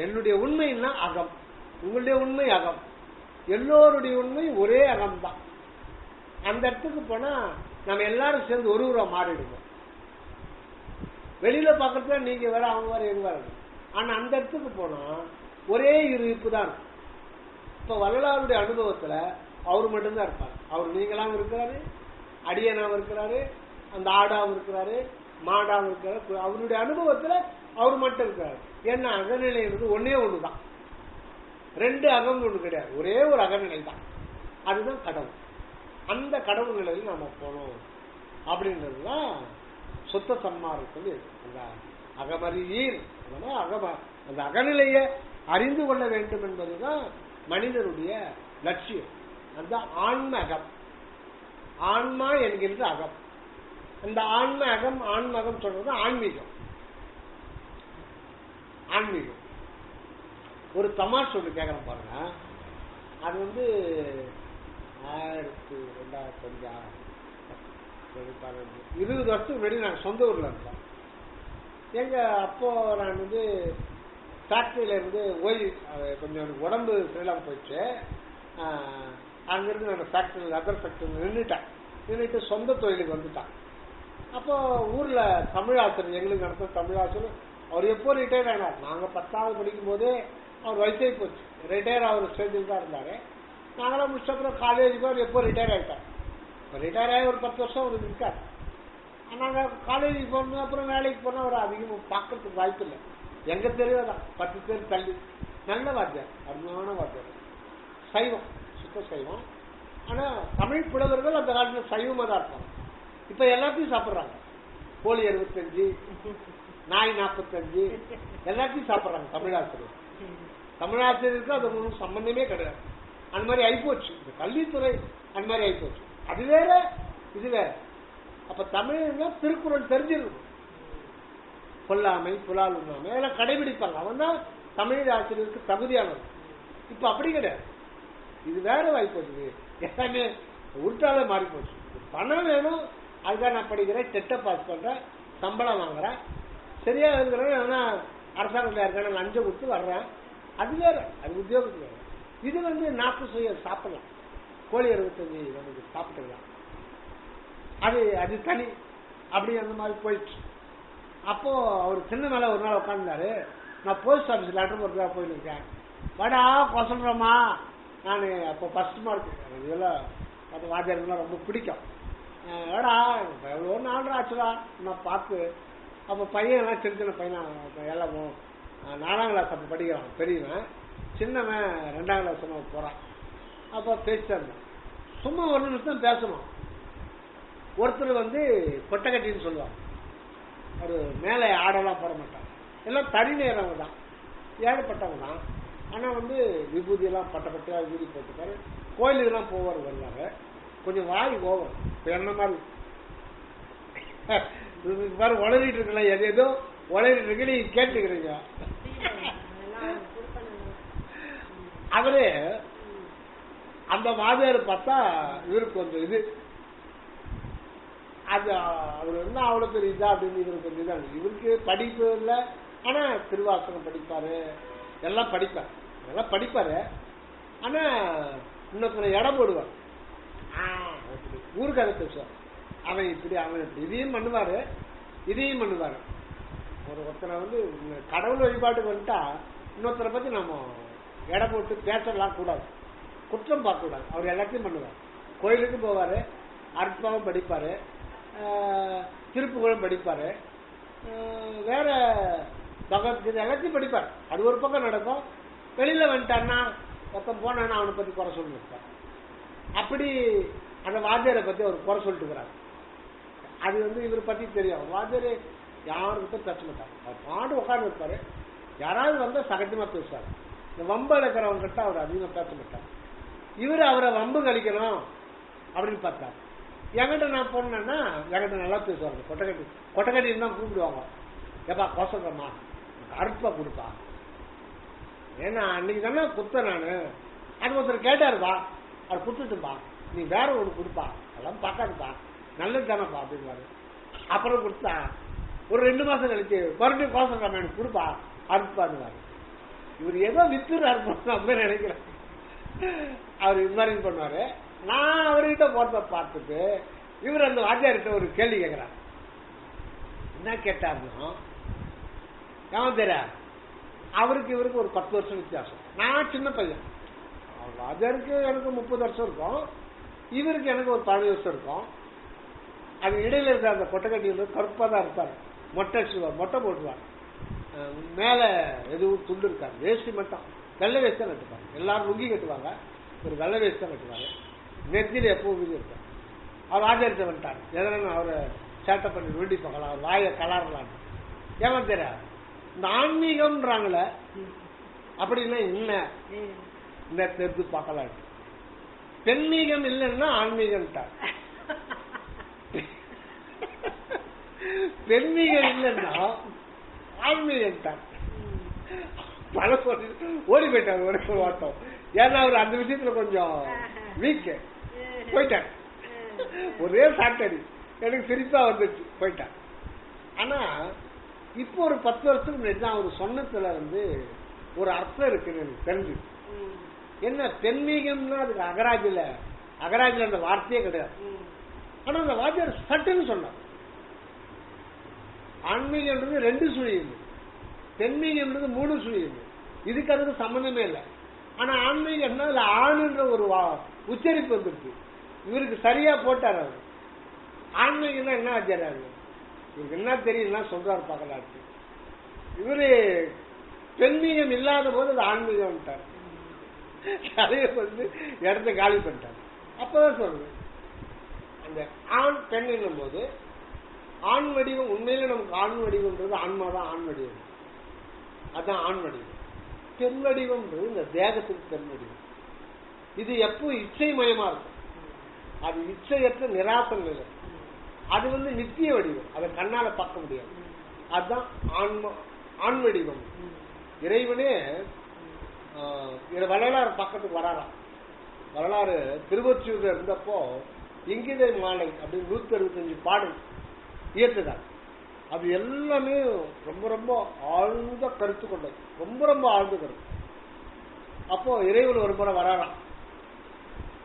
என்னுடைய உண்மைன்னா அகம், உங்களுடைய உண்மை அகம், எல்லோருடைய உண்மை ஒரே அகம் தான். அந்த இடத்துக்கு போனா நம்ம எல்லாரும் சேர்ந்து ஒரு உருவா மாறிடுவோம். வெளியில பாக்கிறதுல நீங்க வேற அவங்க வேற எங்க வேற. ஆனா அந்த இடத்துக்கு போனா ஒரே இருப்பு தான். இப்ப வள்ளலாருடைய அனுபவத்துல அவரு மட்டும்தான் இருப்பார். அவர் நீங்களாவும் இருக்கிறாரு, அடியனாவும் இருக்கிறாரு, அந்த ஆடாவும் இருக்கிறாரு, மாடாவும் இருக்கிறாரு. அவருடைய அனுபவத்துல அவர் மட்டும் இருக்கிறாரு. ஏன்னா அகநிலை ஒன்னே ஒண்ணுதான், ரெண்டு அகம் ஒண்ணு கிடையாது, ஒரே ஒரு அகநிலை தான். அதுதான் கடவுள். அந்த கடவுள் நிலையில் நாம போனோம் அப்படின்றதுதான் சுத்த சன்மார்க்கத்தில் அந்த அகமறியீர். அந்த அகநிலையை அறிந்து கொள்ள வேண்டும் என்பதுதான் மனிதனுடைய லட்சியம். அந்த ஆன்ம அகம், ஆன்மா என்கின்ற அகம். அந்த ஆன்ம அகம், ஆன்மகம் சொல்றது ஆன்மீகம். ஆன்மீகம் ஒரு தமாஷ் ஒன்று கேட்கறேன் பாருங்க. அது 20 வருஷத்துக்கு முன்னாடி நான் சொந்த ஊர்ல இருந்தேன். எங்க அப்போ நான் ஃபேக்டரியில இருந்து கொஞ்சம் எனக்கு உடம்பு சரியில்லாம போயிடுச்சு. அங்கிருந்து நான் ஃபேக்டரி ரப்பர் ஃபேக்டரியில் நின்றுட்டு சொந்த தொழிலுக்கு வந்துட்டான். அப்போ ஊர்ல தமிழாசிரியர் எங்களுக்கு நடத்த தமிழாசிரியர் அவர் எப்போ ரிட்டையர் ஆனார். நாங்க 10வது படிக்கும் போதே அவர் வயசாகி போச்சு. ரிட்டையர் ஆகிற ஸ்டேஜில் தான் இருந்தாரு. நாங்களாம் முடிச்சப்பறம் காலேஜுக்கு அவர் எப்போ ரிட்டையர் ஆகிட்டார். இப்போ ரிட்டையர் ஆகி ஒரு 10 வருஷம் அவர் இருக்கார். நாங்கள் காலேஜுக்கு போனோம், அப்புறம் வேலைக்கு போனால் அவர் அதிகமாக பார்க்கறதுக்கு வாய்ப்பு இல்லை. எங்க தெரியதான் 10 பேர் தள்ளி. நல்ல வாத்தியார், அருமையான வாத்தியார், சைவம், சுத்த சைவம். ஆனா தமிழ் புலவர்கள் அந்த காலத்தில் சைவமா தான் இருப்பாங்க. இப்ப எல்லாத்தையும் சாப்பிட்றாங்க. கோழி 65, நாய் 45, எல்லாத்தையும் சாப்பிட்றாங்க தமிழாசிரியர். தமிழாசிரியருக்கு அது ஒன்றும் சம்பந்தமே கிடையாது. அந்த மாதிரி ஆயிப்போச்சு இந்த கல்வித்துறை. அந்த மாதிரி ஆயிப்போச்சு. அது வேற, இது வேற. அப்ப தமிழ்னா திருக்குறள் தெரிஞ்சிருக்கும். கொல்லாமை, புலால் உண்ணாமை அதெல்லாம் கடைபிடிப்பாங்க. அவன் தான் தமிழ் ஆசிரியருக்கு தகுதியானது. இப்ப அப்படி கிடையாது. இது வேற வாய்ப்பு. எல்லாமே உருட்டால மாறி போச்சு. பணம் வேணும், அதுதான் நான் படிக்கிறேன், டெட்ட பாஸ் பண்றேன், சம்பளம் வாங்குறேன், சரியா இருக்கிறேன். ஆனா அரசாங்கத்தில் இருக்க லஞ்சம் கொடுத்து வர்றேன். அது வேற, அது உத்தியோகத்துக்கு வேற. இது நாக்கு சுய சாப்பிடலாம். கோழி 65 நமக்கு சாப்பிட்டுக்கலாம். அது தனி. அப்படி அந்த மாதிரி போயிடுச்சு. அப்போ அவர் சின்ன மேல ஒரு நாள் உட்காந்துருந்தாரு. நான் போஸ்ட் ஆஃபீஸ் லெட்டர் போட்டுதான் போயிருக்கேன். வடா கொசல்றமா. நான் அப்போ ஃபர்ஸ்ட் மார்க். இதெல்லாம் அந்த வாத்தியாருக்குலாம் ரொம்ப பிடிக்கும். வேடா எவ்வளோ நாள் ஆச்சுடா நான் பார்த்து. அப்போ பையன் எல்லாம் சின்ன சின்ன பையனா எல்லாம் 4ஆம் கிளாஸ் அப்போ படிக்கிறான் பெரியவன். சின்னவன் 2ஆம் கிளாஸ் போறான். அப்போ பேசிட்டா இருந்தேன். சும்மா ஒரு நிமிஷம் பேசணும். ஒருத்தர் கொட்டக்கட்டின்னு சொல்லுவாங்க. ஒரு மேலே ஆடெல்லாம் போட மாட்டாங்க. எல்லாம் தனி நேரவங்க தான், ஏழப்பட்டவங்க தான். ஆனா விபூதியெல்லாம் பட்டப்பட்டா விபூதி போட்டுக்காரு. கோயிலுக்கெல்லாம் போவார் வருவாங்க. கொஞ்சம் வாய் ஓவர். இப்ப என்ன மாதிரி உளறிட்டு இருக்கல, எதோ உளறிட்டு இருக்கு, நீங்க கேட்டுக்கிறீங்க. அவரு அந்த வாதியார் பார்த்தா இவருக்கு கொஞ்சம் இது, அது அவரு அவ்வளவு பெரிய இதா அப்படின்னு இவருக்கு கொஞ்சம் இதான். இவருக்கு படிப்பு இல்லை, ஆனா திருவாசகம் படிப்பாரு, எல்லாம் படிப்பார், எல்லாம் படிப்பாரு. ஆனா இன்னொருத்தர் இடம் போடுவார், ஊருக்கு அதை பேசுவார். அவன் இப்படி, அவன் இப்படி, இதையும் பண்ணுவாரு, இதையும் பண்ணுவாரு. ஒருத்தரை கடவுள் வழிபாட்டுக்கு வந்துட்டா இன்னொருத்தரை பத்தி நம்ம எடை போட்டு பேசலாம் கூடாது, குற்றம் பார்க்க கூடாது. அவர் எல்லாத்தையும் பண்ணுவார். கோயிலுக்கு போவாரு, அர்ப்பாவும் படிப்பாரு, திருப்புகளும் படிப்பாரு, வேற பகவத்கீதை எல்லாத்தையும் படிப்பார். அது ஒரு பக்கம் நடக்கும். வெளியில வந்துட்டான்னா ஒருத்தன் போனான்னா அவனை பத்தி குறை சொல்லிருப்பார். அப்படி அந்த வாத்தியாரை பத்தி அவர் குறை சொல்லிட்டு இருக்கிறார். அது இவரை பத்தி தெரியும். வாத்தியாரு யாருக்கிட்ட பேச மாட்டார். அவர் பாடு உட்கார்ந்து இருப்பாரு. யாராவது வந்தா சகஜமா பேசுவார். இந்த வம்பு இழக்கிறவங்க கிட்ட அவர் அதிகமா பேச மாட்டார். இவரு அவரை வம்பு கழிக்கணும் அப்படின்னு பார்த்தார். என்கிட்ட நான் போனேன்னா என்கிட்ட நல்லா பேசுவாங்க. கொட்டக்கட்டி தான் கூப்பிடுவாங்க. எப்பா கோசமா அற்பா கொடுப்பா, ஏன்னா அன்னைக்கு தானே குத்த நானு. அது ஒருத்தர் கேட்டாருப்பா, அவர் குத்துட்டுப்பா, நீ வேற ஒன்று கொடுப்பா, அதெல்லாம் பார்க்காதுப்பா, நல்லது தானேப்பா அப்படின்பாரு. அப்புறம் கொடுத்தா ஒரு 2 மாசம் கழிச்சு மறுபடியும் கோசம் எனக்கு கொடுப்பா அனுப்பாருவாரு. இவர் ஏதோ வித்துறாரு அப்ப நினைக்கிறேன். அவர் இது மாதிரி பண்ணுவாரு. நான் அவர்கிட்ட போறத பார்த்துட்டு இவர் அந்த வாத்தியார்கிட்ட ஒரு கேள்வி கேட்கிறார். என்ன கேட்டாருன்னா, ஏன் தெரிய அவருக்கு இவருக்கு ஒரு 10 வருஷம் வித்தியாசம். நான் சின்ன பையன், வாத்தியாருக்கு எனக்கு 30 வருஷம் இருக்கும், இவருக்கு எனக்கு ஒரு 15 வருஷம் இருக்கும். அது இடையில இருக்க அந்த கொட்டைக்கட்டி கருப்பா தான் இருப்பாரு, மொட்டை போட்டுவார், மேல எதுவும் துண்டு இருக்காரு, வேஷ்டி மட்டும் வெள்ளை வேஷ்டி தான் கட்டுவாங்க. எல்லாரும் லுங்கி கட்டுவாங்க, ஒரு வெள்ளை வேஷ்டி தான் கட்டுவாரு, நெத்தியில எப்பவும் வீதி இருப்பார். அவர் ஆஜரித்த வந்துட்டார், எதனா அவரை சேட்டை பண்ணி வேண்டி பார்க்கலாம், அவர் வாயை கலாரலாம். ஏமா தெரிய இந்த ஆன்மீகம்ன்றாங்களே அப்படின்னா என்ன தெரிஞ்சு பார்க்கலாம். பெண்மீகம் இல்லைன்னா ஆன்மீகம்ட்டார், பெண்மீகம் இல்லைன்னா ஆன்மீகம்ட்டார். பல சொல்லி ஓடி போயிட்டார் ஒரு வாட்டம். ஏன்னா அவர் அந்த விஷயத்துல கொஞ்சம் வீக் போயிட்டார். ஒரே சாட்டடி எனக்கு சிரிப்பா வந்துச்சு, போயிட்டார். ஆனா இப்போ ஒரு 10 வருஷத்துக்கு முன்னாடி தான் அவர் சொன்னதுல ஒரு அர்த்தம் இருக்குன்னு எனக்கு தெரிஞ்சு. என்ன பெண்மீகம்னா அதுக்கு அகராஜில அந்த வார்த்தையே கிடையாது. ஆனா அந்த வாத்தியார் சட்டுன்னு சொன்னார், ஆன்மீகம்ன்றது 2 சுழியுது, பெண்மீகம்ன்றது 3 சுழியுது. இதுக்கு அதுக்கு சம்பந்தமே இல்லை. ஆனா ஆன்மீகம்னா அதுல ஆணுன்ற ஒரு உச்சரிப்பு வந்துருக்கு. இவருக்கு சரியா போட்டார். அவர் ஆன்மீகம்னா என்ன ஆச்சாராரு, இவருக்கு என்ன தெரியும்னா சொல்றாரு பார்க்கலாச்சு. இவரு பெண்மீகம் இல்லாத போது அது ஆன்மீகம் கதையை இடத்த காலி பண்ணிட்டார். அப்பதான் சொல்றேன், அந்த ஆண் பெண் என்னும் போது ஆண் வடிவம் உண்மையில நமக்கு ஆண் வடிவம்ன்றது ஆன்மாதான் ஆண் வடிவம், அதுதான் ஆண் வடிவம். பெண் வடிவம்ன்றது இந்த தேகத்துக்கு பெண் வடிவம். இது எப்போ இச்சைமயமா இருக்கும், அது இச்சையற்ற நிராசன் நிலை. அது நித்திய வடிவம், அதை கண்ணால பார்க்க முடியாது. அதுதான் ஆண் வடிவம். இறைவனே வரலாறு பக்கத்துக்கு வராராம். வரலாறு திருவொற்றியூர்ல இருந்தப்போ இங்கிதை மாலை அப்படின்னு 165 பாடல் இயற்றுதார். அது எல்லாமே ரொம்ப ரொம்ப ஆழ்ந்த கருத்து கொண்டது, ரொம்ப ரொம்ப ஆழ்ந்த கருத்து. அப்போ இறைவன் ஒரு முறை வராராம்.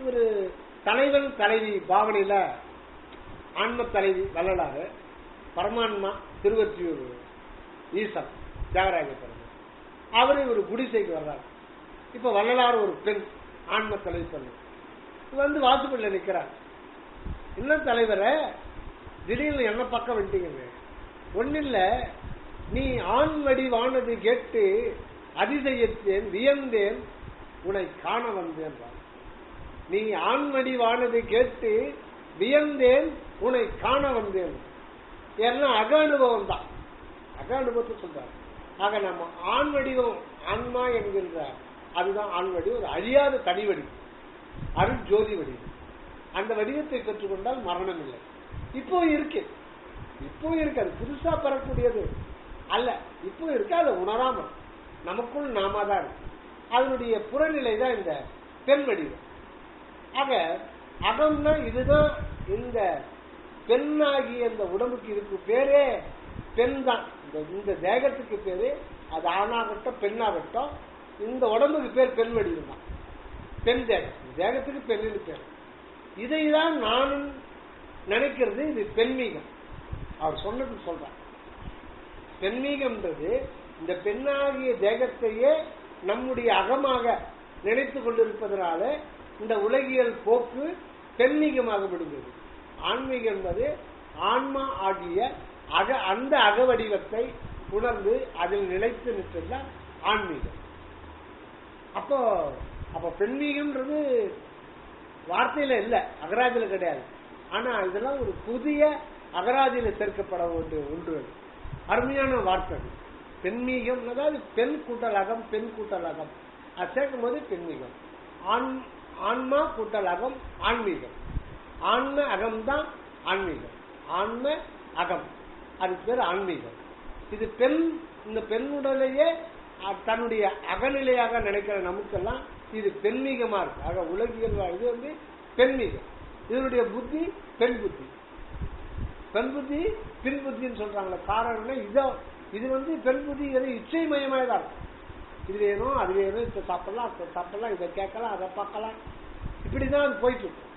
ஒரு தலைவன் தலைவி பாவனையில ஆன்ம தலைவி வள்ளலாறு, பரமான்மா திருவொற்றியூர் ஈசன் தியாகராஜ பெருமாள், அவரு ஒரு குடிசைக்கு வர்றாரு. இப்ப வள்ளலாறு ஒரு பெண் ஆன்ம தலைவி பண்ணு வாசுப்பள்ளியில நிக்கிறார். என்ன தலைவரை திடீர்னு என்ன பக்கம் வந்துட்டீங்க? ஒன்னில்ல, நீ ஆண் வடிவானது கேட்டு அதிசயத்தேன் வியந்தேன் உன்னை காண வந்தேன். நீ ஆண் வடிவானது கேட்டு வியந்தேன் உன்னை காண வந்தேன். ஏன்னா அக அனுபவம் தான், அக அனுபவத்தை சொல்றாரு. ஆக நம்ம ஆண் வடிவம் ஆன்மா என்கின்ற அதுதான் ஆண் வடிவம், ஒரு அழியாத தனி வடிவம், அருள் ஜோதி வடிவம். அந்த வடிவத்தை பெற்றுக்கொண்டால் மரணம் இல்லை. இப்போ இருக்கு, அது புதுசா பெறக்கூடியது அல்ல, இப்போ இருக்கு. அதை உணராம நமக்குள் நாம தான் இருக்கு. அதனுடைய புறநிலை தான் இந்த பெண் வடிவம். ஆக அகம்னா இதுதான். இந்த பெண்ணாகிய இந்த உடம்புக்கு இருக்கு பேரே பெண் தான். இந்த தேகத்துக்கு பேரு, அது ஆணாகட்டும் பெண்ணாகட்டும், இந்த உடம்புக்கு பேர் பெண் வடிவம் தான், பெண் தேகம். தேகத்துக்கு பெண்ணின் பேர். இதைதான் நானும் நினைக்கிறது. இது பெண்மீகம். அவர் சொன்னது சொல்றார். பெண்மீகம்ன்றது இந்த பெண்ணாகிய தேகத்தையே நம்முடைய அகமாக நினைத்து கொண்டிருப்பதனால இந்த உலகியல் போக்கு பெண்மீகமாக விடுகிறது. ஆன்மீகம் என்பது ஆன்மா ஆகிய அந்த அகவடிவத்தை உணர்ந்து அதில் நிலைத்து நிற்கிறதுதான் ஆன்மீகம். அப்போ பெண்மீகம்ன்றது வார்த்தையில இல்ல, அகராதியில கிடையாது. ஆனா இதெல்லாம் ஒரு புதிய அகராதியில சேர்க்கப்பட ஒன்று. அருமையான வார்த்தை பெண்மீகம். அதாவது பெண் கூட்டல் அகம், பெண் கூட்டல் அகம், அது சேர்க்கும் போது பெண்மீகம். ஆன்மா கூட்டல் அகம் ஆன்மீகம். ஆன்ம அகம்தான் ஆன்மீகம். ஆன்ம அகம், அதுக்கு பேர் ஆன்மீகம். இது பெண். இந்த பெண்ணுடலையே தன்னுடைய அகநிலையாக நினைக்கிற நமக்கெல்லாம் இது பெண்மீகமா இருக்கு. ஆக உலகியல் இது பெண்மீகம். இதனுடைய புத்தி பெண் புத்தி. பெண் புத்தி பின் புத்தின்னு சொல்றாங்களே, காரணம் இது பெண் புத்தி இச்சை மயமாயதான் இருக்கும். இது வேணும் அது வேணும், இப்ப சாப்பிடலாம் அப்ப சாப்பிடலாம், இதை கேட்கலாம் அதை பார்க்கலாம், இப்படிதான் அது போயிட்டு இருக்கும்.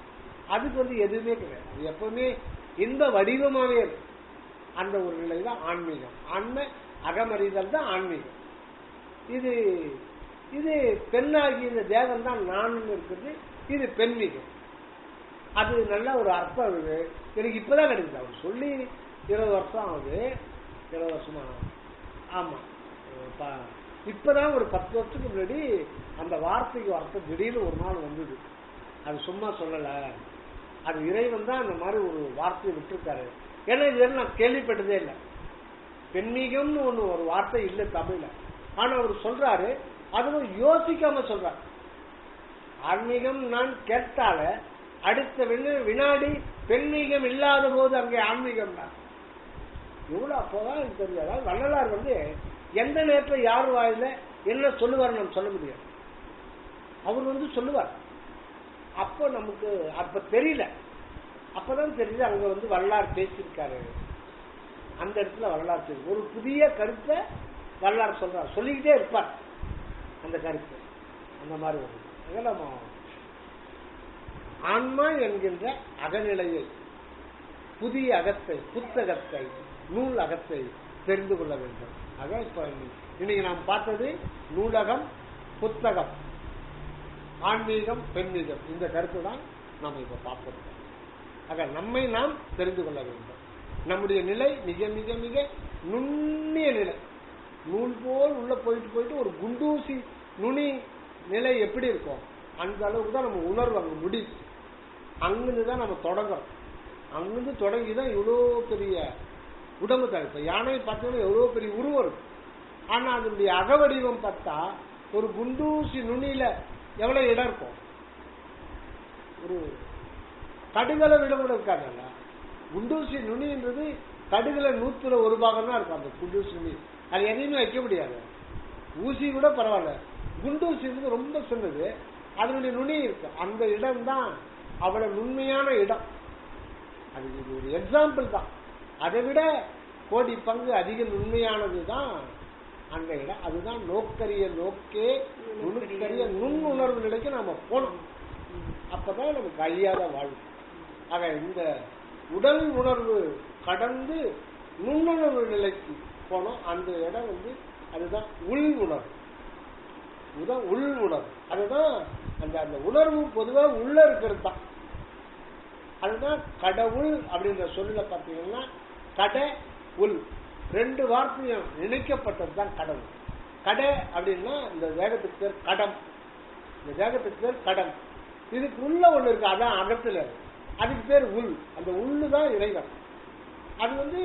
அதுக்கு எதுவுமே கிடையாது. அது எப்பவுமே இந்த வடிவமாவே இருக்கு. அந்த ஒரு நிலை தான் ஆன்மீகம். அகமறிதல் தான் ஆன்மீகம். இது பெண்ணாகி இந்த தேவன் தான் நான் இருக்குது. இது பெண்மீகம். அது நல்ல ஒரு அர்த்தம் இருக்கு. எனக்கு இப்பதான் கிடைக்குது. அவர் சொல்லி 20 வருஷம் ஆகுது. 20 வருஷமா ஆமா, இப்பதான் ஒரு 10 வருஷத்துக்கு முன்னாடி அந்த வார்த்தைக்கு அர்த்தம் திடீர்னு ஒரு நாள் வந்தது. அது சும்மா சொல்லல, அது இறைவன் தான் அந்த மாதிரி ஒரு வார்த்தையை விட்டுருக்காரு. ஏன்னா இது நான் கேள்விப்பட்டதே இல்லை. பெண்மீகம்னு ஒரு வார்த்தை இல்லை தமிழ்ல. ஆனா அவர் சொல்றாரு, அதுவும் யோசிக்காம சொல்றாரு. ஆன்மீகம் நான் கேட்டால அடுத்த வினாடி பெண்மீகம் இல்லாத போது அங்கே ஆன்மீகம் தான். எவ்வளவு அப்போதான் தெரியாது. வள்ளலார் எந்த நேரத்தில் யார் வாயில என்ன சொல்லுவார் நம்ம சொல்ல முடியாது. அவர் சொல்லுவார். அப்போ நமக்கு அப்ப தெரியல. அப்பதான் தெரியுது அங்க வள்ளலார் பேசியிருக்காரு. அந்த இடத்துல வள்ளலார் பேசி ஒரு புதிய கருத்தை வள்ளலார் சொல்றார். சொல்லிக்கிட்டே இருப்பார் அந்த கருத்து. அந்த மாதிரி நம்ம ஆன்மா என்கின்ற அகநிலையை, புதிய அகத்தை, புத்தகத்தை, நூல் அகத்தை தெரிந்து கொள்ள வேண்டும். ஆக இப்ப இன்னைக்கு நாம் பார்த்தது நூலகம், புத்தகம், ஆன்மீகம், பெண்மீகம். இந்த கருத்து தான் நாம் இப்ப பார்ப்போம். ஆக நம்மை நாம் தெரிந்து கொள்ள வேண்டும். நம்முடைய நிலை மிக மிக மிக நுண்ணிய நிலை. நூல் போல் உள்ள போயிட்டு ஒரு குண்டூசி நுனி நிலை எப்படி இருக்கும் அந்த அளவுக்கு தான் நம்ம உணர்வு அங்க முடியும். அங்கிருந்து தான் நம்ம தொடங்குறோம். அங்கிருந்து தொடங்கிதான் இவ்வளவு பெரிய உடம்பு தான். இப்ப யானையை பார்த்தீங்கன்னா எவ்வளவு பெரிய உருவம் இருக்கு. ஆனா அதனுடைய அகவடிவம் பார்த்தா ஒரு குண்டூசி நுனியில எவ்வளவு இடம் இருக்கும். ஒரு கடுகளை விட கூட இருக்காங்கல்ல. குண்டூசி நுனின்றது கடுகுல 100ல் 1 பாகம் தான் இருக்கும். அந்த குண்டூசி நுனி அது எதையுமே வைக்க முடியாது. ஊசி கூட பரவாயில்ல. குண்டூசி ரொம்ப சின்னது, அதனுடைய நுனி இருக்கு. அந்த இடம் தான் அவ்வளவு நுண்மையான இடம். அது ஒரு எக்ஸாம்பிள் தான். அதை விட கோடி பங்கு அதிக நுண்மையானது தான் அந்த இடம். அதுதான் நோக்கரிய நோக்கே நுணுக்கரிய நுண்ணுணர்வு நிலைக்கு நாம போனோம். அப்பதான் நமக்கு அழியாத வாழ்வு. ஆக இந்த உடல் உணர்வு கடந்து நுண்ணுணர்வு நிலைக்கு போனோம். அந்த இடம் அதுதான் உள் உணர்வு. உள் உணர்வு அதுதான். அந்த உணர்வு பொதுவாக உள்ள இருக்கிறது தான். அதுதான் கடவுள் அப்படின்ற சொல்ல பார்த்தீங்கன்னா கட உள் 2 வார்த்தையும் இணைக்கப்பட்டது தான் கடவுள். கடை அப்படின்னா இந்த வேகத்துக்கு பேர் கடம். இந்த வேகத்துக்கு பேர் கடம். இதுக்கு உள்ள ஒண்ணு இருக்கு, அதான் அகத்துல. அதுக்கு பேர் உள். அந்த உள்ளுதான் இறைவன். அது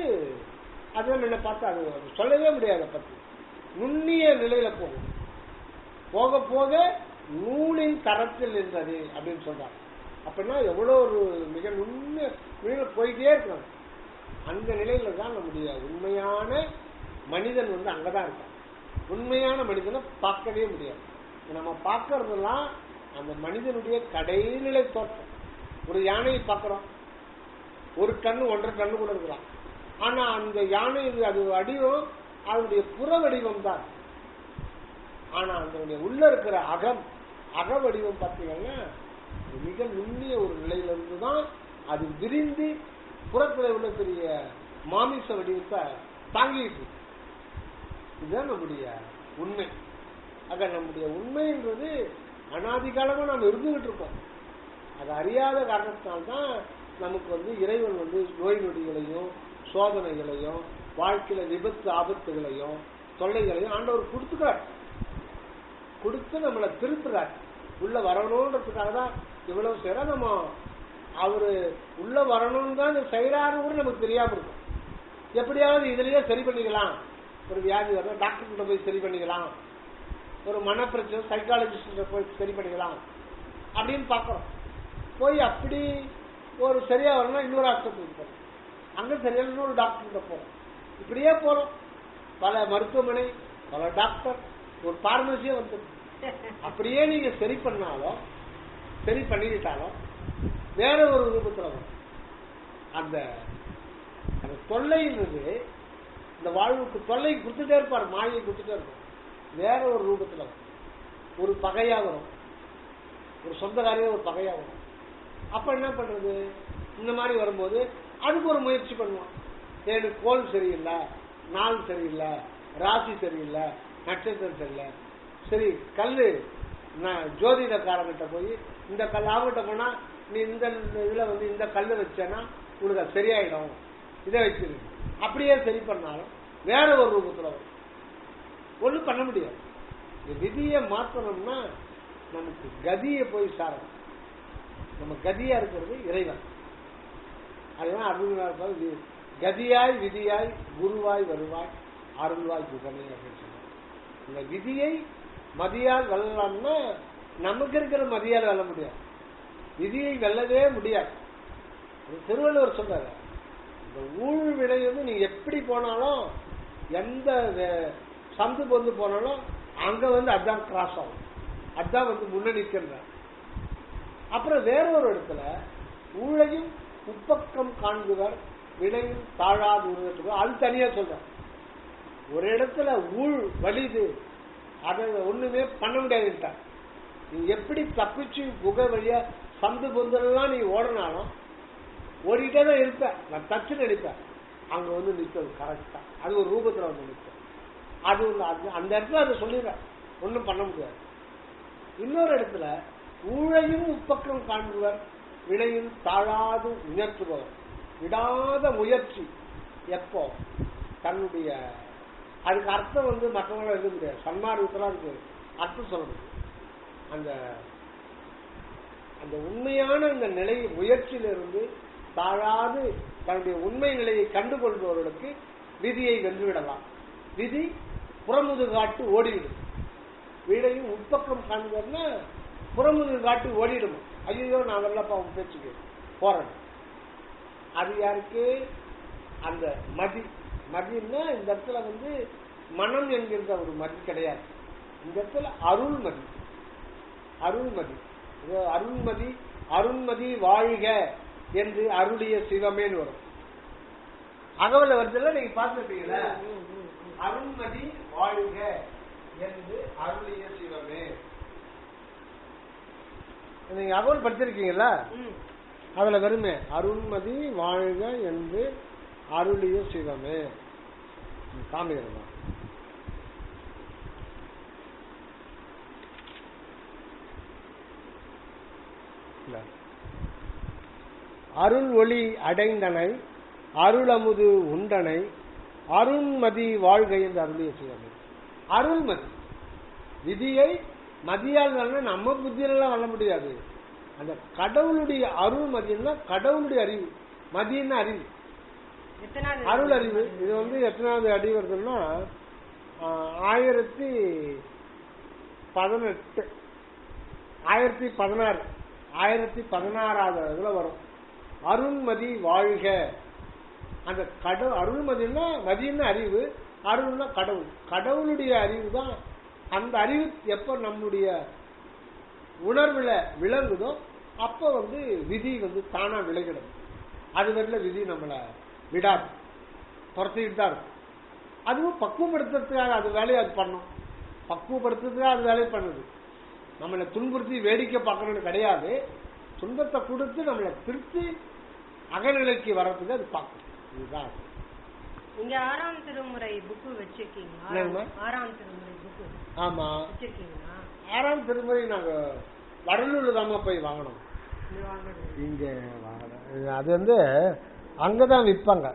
அதுதான் என்ன பார்த்தா அது சொல்லவே முடியாத பத்தி நுண்ணிய நிலையில போகும். போக போக நூலின் தரத்தில் இருந்தது அப்படின்னு சொல்றாங்க. அப்படின்னா எவ்வளவு ஒரு மிக நுண்ணிய போயிட்டே இருக்கணும். அந்த நிலையில தான் நம்முடைய உண்மையான மனிதன் அங்கதான் இருக்கான். உண்மையான மனிதனை பார்க்கவே முடியாது. நம்ம பார்க்கறதெல்லாம் அந்த மனிதனுடைய கடைநிலை தோற்றம். ஒரு யானையை பார்க்கிறோம், ஒரு கண்ணு 1.5 கண்ணு கூட இருக்கலாம். ஆனா அந்த யானை அது வடிவம் அதனுடைய புற வடிவம் தான். ஆனா அதனுடைய உள்ள இருக்கிற அக வடிவம் பார்த்தீங்கன்னா மிக நுண்ணிய ஒரு நிலையில இருந்துதான் அது விரிந்து புறத்துல உள்ள பெரிய மாமிச வடிவத்தை தாங்கிட்டு. இதுதான் நம்முடைய உண்மை. ஆக நம்முடைய உண்மைன்றது அனாதிகாலமா நாம் இருந்துகிட்டு இருக்கோம். அது அறியாத காரணத்தினால்தான் நமக்கு இறைவன் நோய் நொடிகளையும் சோதனைகளையும் வாழ்க்கையில விபத்து ஆபத்துகளையும் தொல்லைகளையும் ஆண்டவர் கொடுத்து நம்மளை திருப்புறார். உள்ள வரணும்ன்றதுக்காக தான் இவ்வளவு செய்யற. நம்ம அவரு உள்ள வரணும்னு தான் செய்யறாரு கூட நமக்கு தெரியாம இருக்கும். எப்படியாவது இதுலயே சரி பண்ணிக்கலாம். ஒரு வியாதி வர டாக்டர் கிட்ட போய் சரி பண்ணிக்கலாம், ஒரு மனப்பிரச்சனை சைக்காலஜிஸ்ட் போய் சரி பண்ணிக்கலாம் அப்படின்னு பாக்கிறோம். போய் அப்படி ஒரு சரியா வரணும்னா இன்னொரு ஆஸ்பத்திரிக்கு போறோம், அங்க சரியா இன்னொரு டாக்டர் கிட்ட போறோம். இப்படியே போறோம். பல மருத்துவமனை, பல டாக்டர், ஒரு பார்மசியே வந்துடும். அப்படியே நீங்க சரி பண்ணாலும் சரி பண்ணிக்கிட்டாலும் வேற ஒரு ரூபத்துல வரும். அந்த அந்த தொல்லைன்றது இந்த வாழ்வுக்கு தொல்லை கொடுத்துட்டே இருப்பார், மாயை கொடுத்துட்டே இருப்பார். வேற ஒரு ரூபத்துல ஒரு பகையா வரும், ஒரு சொந்தக்காரையே ஒரு பகையா வரும். அப்ப என்ன பண்றது? இந்த மாதிரி வரும்போது அதுக்கு ஒரு முயற்சி பண்ணுவான். எனக்கு கோல் சரியில்லை, நாள் சரியில்லை, ராசி சரியில்லை, நட்சத்திரம் சரியில்லை. சரி, கல்லு நான் ஜோதிடக்காரங்கிட்ட போய் இந்த கல் அவங்ககிட்ட போனா நீ இந்த இதுல வந்து இந்த கல்லு வச்சேன்னா உனக்கு அது சரியாயிடும், இதை வச்சிரு. அப்படியே சரி பண்ணாலும் வேற ஒரு ரூபத்துல வரும். ஒன்றும் பண்ண முடியாது. இந்த விதியை மாற்றணும்னா நமக்கு கதியை போய் சாரணும். நம்ம கதியா இருக்கிறது இறைவன். அதுதான் அருள்வாய், கதியாய் விதியாய் குருவாய் வருவாய் அருள்வாய் குகமே அப்படின்னு சொன்னார். இந்த விதியை மதியால் வெல்லலாம்னா நமக்கு இருக்கிற மதியால் வெல்ல முடியாது, விதியை வெல்லவே முடியாது. திருவள்ளுவர் சொல்றாரு, இந்த ஊழ் வினை வந்து நீங்க எப்படி போனாலும் எந்த சந்து பொந்து போனாலும் அங்க வந்து அதான் கிராஸ் ஆகும், அதான் வந்து முன்னணிக்கின்ற. அப்புறம் வேற ஒரு இடத்துல ஊழையும் உப்பக்கம் காண்புவர் வினையும் தாழாது உருவத்துக்கு அது தனியா சொல்ற. ஒரு இடத்துல ஊழ் வலிது, அதை ஒண்ணுமே பண்ண முடியாதுட்டார். நீ எப்படி தப்பிச்சு புகை வழியா சந்து பொந்தெல்லாம் நீ ஓடினாலும் ஓடிட்டே தான் இருப்ப, நான் தச்சு நினைப்பேன், அங்க வந்து நிற்கிறது கரெக்டா, அது ஒரு ரூபத்துல வந்து நிற்பேன். அது அந்த இடத்துல அதை சொல்லிடுற, ஒன்றும் பண்ண முடியாது. இன்னொரு இடத்துல ஊழையும் உப்பக்கம் காண்பவர் வினையும் தாழாது உயர்த்துபவர், விடாத முயற்சி. எப்போ தன்னுடைய அதுக்கு அர்த்தம் வந்து மற்றவங்கள எழுத முடியாது, சன்மார்க்கத்துல அதுக்கு அர்த்தம் சொல்லணும். அந்த அந்த உண்மையான அந்த நிலை முயற்சியிலிருந்து தாழாது தன்னுடைய உண்மை நிலையை கண்டுகொள்பவர்களுக்கு விதியை வென்றுவிடலாம். விதி புறமுது காட்டு ஓடிவிடும். வீடையும் உட்பக்கம் காண்பதுன்னா புறமுது காட்டு ஓடிடும். ஐயோ நான் வரலப்பா உன் பேச்சுக்கு போறேன். அது யாருக்கு? அந்த மதி. மதின்னா இந்த இடத்துல வந்து மனம் என்கின்ற ஒரு மதி கிடையாது, இந்த இடத்துல அருள்மதி. அருள்மதி, அருள்மதி, அருண்மதி வாழ்க என்று அருளிய சிவமேன்னு வரும். அகவல வருதுல நீங்க பார்த்துருப்பீங்களா? அருண்மதி வாழ்க என்று அருளிய சிவமே. நீங்க அகவல் படிச்சிருக்கீங்களா? அதுல வருமே அருண்மதி வாழ்க என்று அருளிய சிவமே. காமிக்கிறதா? அருள் ஒளி அடைந்தனை அருளமுது உண்டனை அருண்மதி வாழ்க என்று அருளிய சிவமே. அருள்மதி விதியை மதியால் நம்ம புத்தியெல்லாம் வர முடியாது. அந்த கடவுளுடைய அருள்மதினா கடவுளுடைய அறிவு, மதினா அறிவு, அருள் அறிவு. இது வந்து எத்தனாவது அடி வருதுன்னா 1018 1016 1016வது இதுல வரும். அருள்மதி வாழ்க. அந்த கடவுள் அருள்மதினா மதினா அறிவு, அருள்னா கடவுள். கடவுளுடைய அறிவு தான். அந்த அறிவு எப்ப நம்முடைய உணர்வுல விளங்குதோ அப்ப வந்து விதி வந்து தானா விலகிடும். அது வரல விதி நம்மளை விடாது, துரத்திக்கிட்டு தான் இருக்கும். அதுவும் பக்குவப்படுத்துறதுக்காக அது வேலையை அது பண்ணும், பக்குவப்படுத்துறதுக்காக அது வேலையை பண்ணுது. நம்மளை துன்புறுத்தி வேடிக்கை பார்க்கணும்னு கிடையாது, துன்பத்தை கொடுத்து நம்மளை திருத்தி அகநிலைக்கு வர்றதுக்கு அது பார்க்கும். இதுதான். நீங்க 6ஆம் திருமுறை புக்கு வச்சிருக்கீங்களா? 6ஆம் திருமுறை புக்கு. ஆமா வச்சிருக்கீங்களா? 6ஆம் திருமுறை நாங்க வடலூர்ல தான் போய் வாங்கணும். இங்க வாங்கணும். அது வந்து அங்கதான் விற்பாங்க.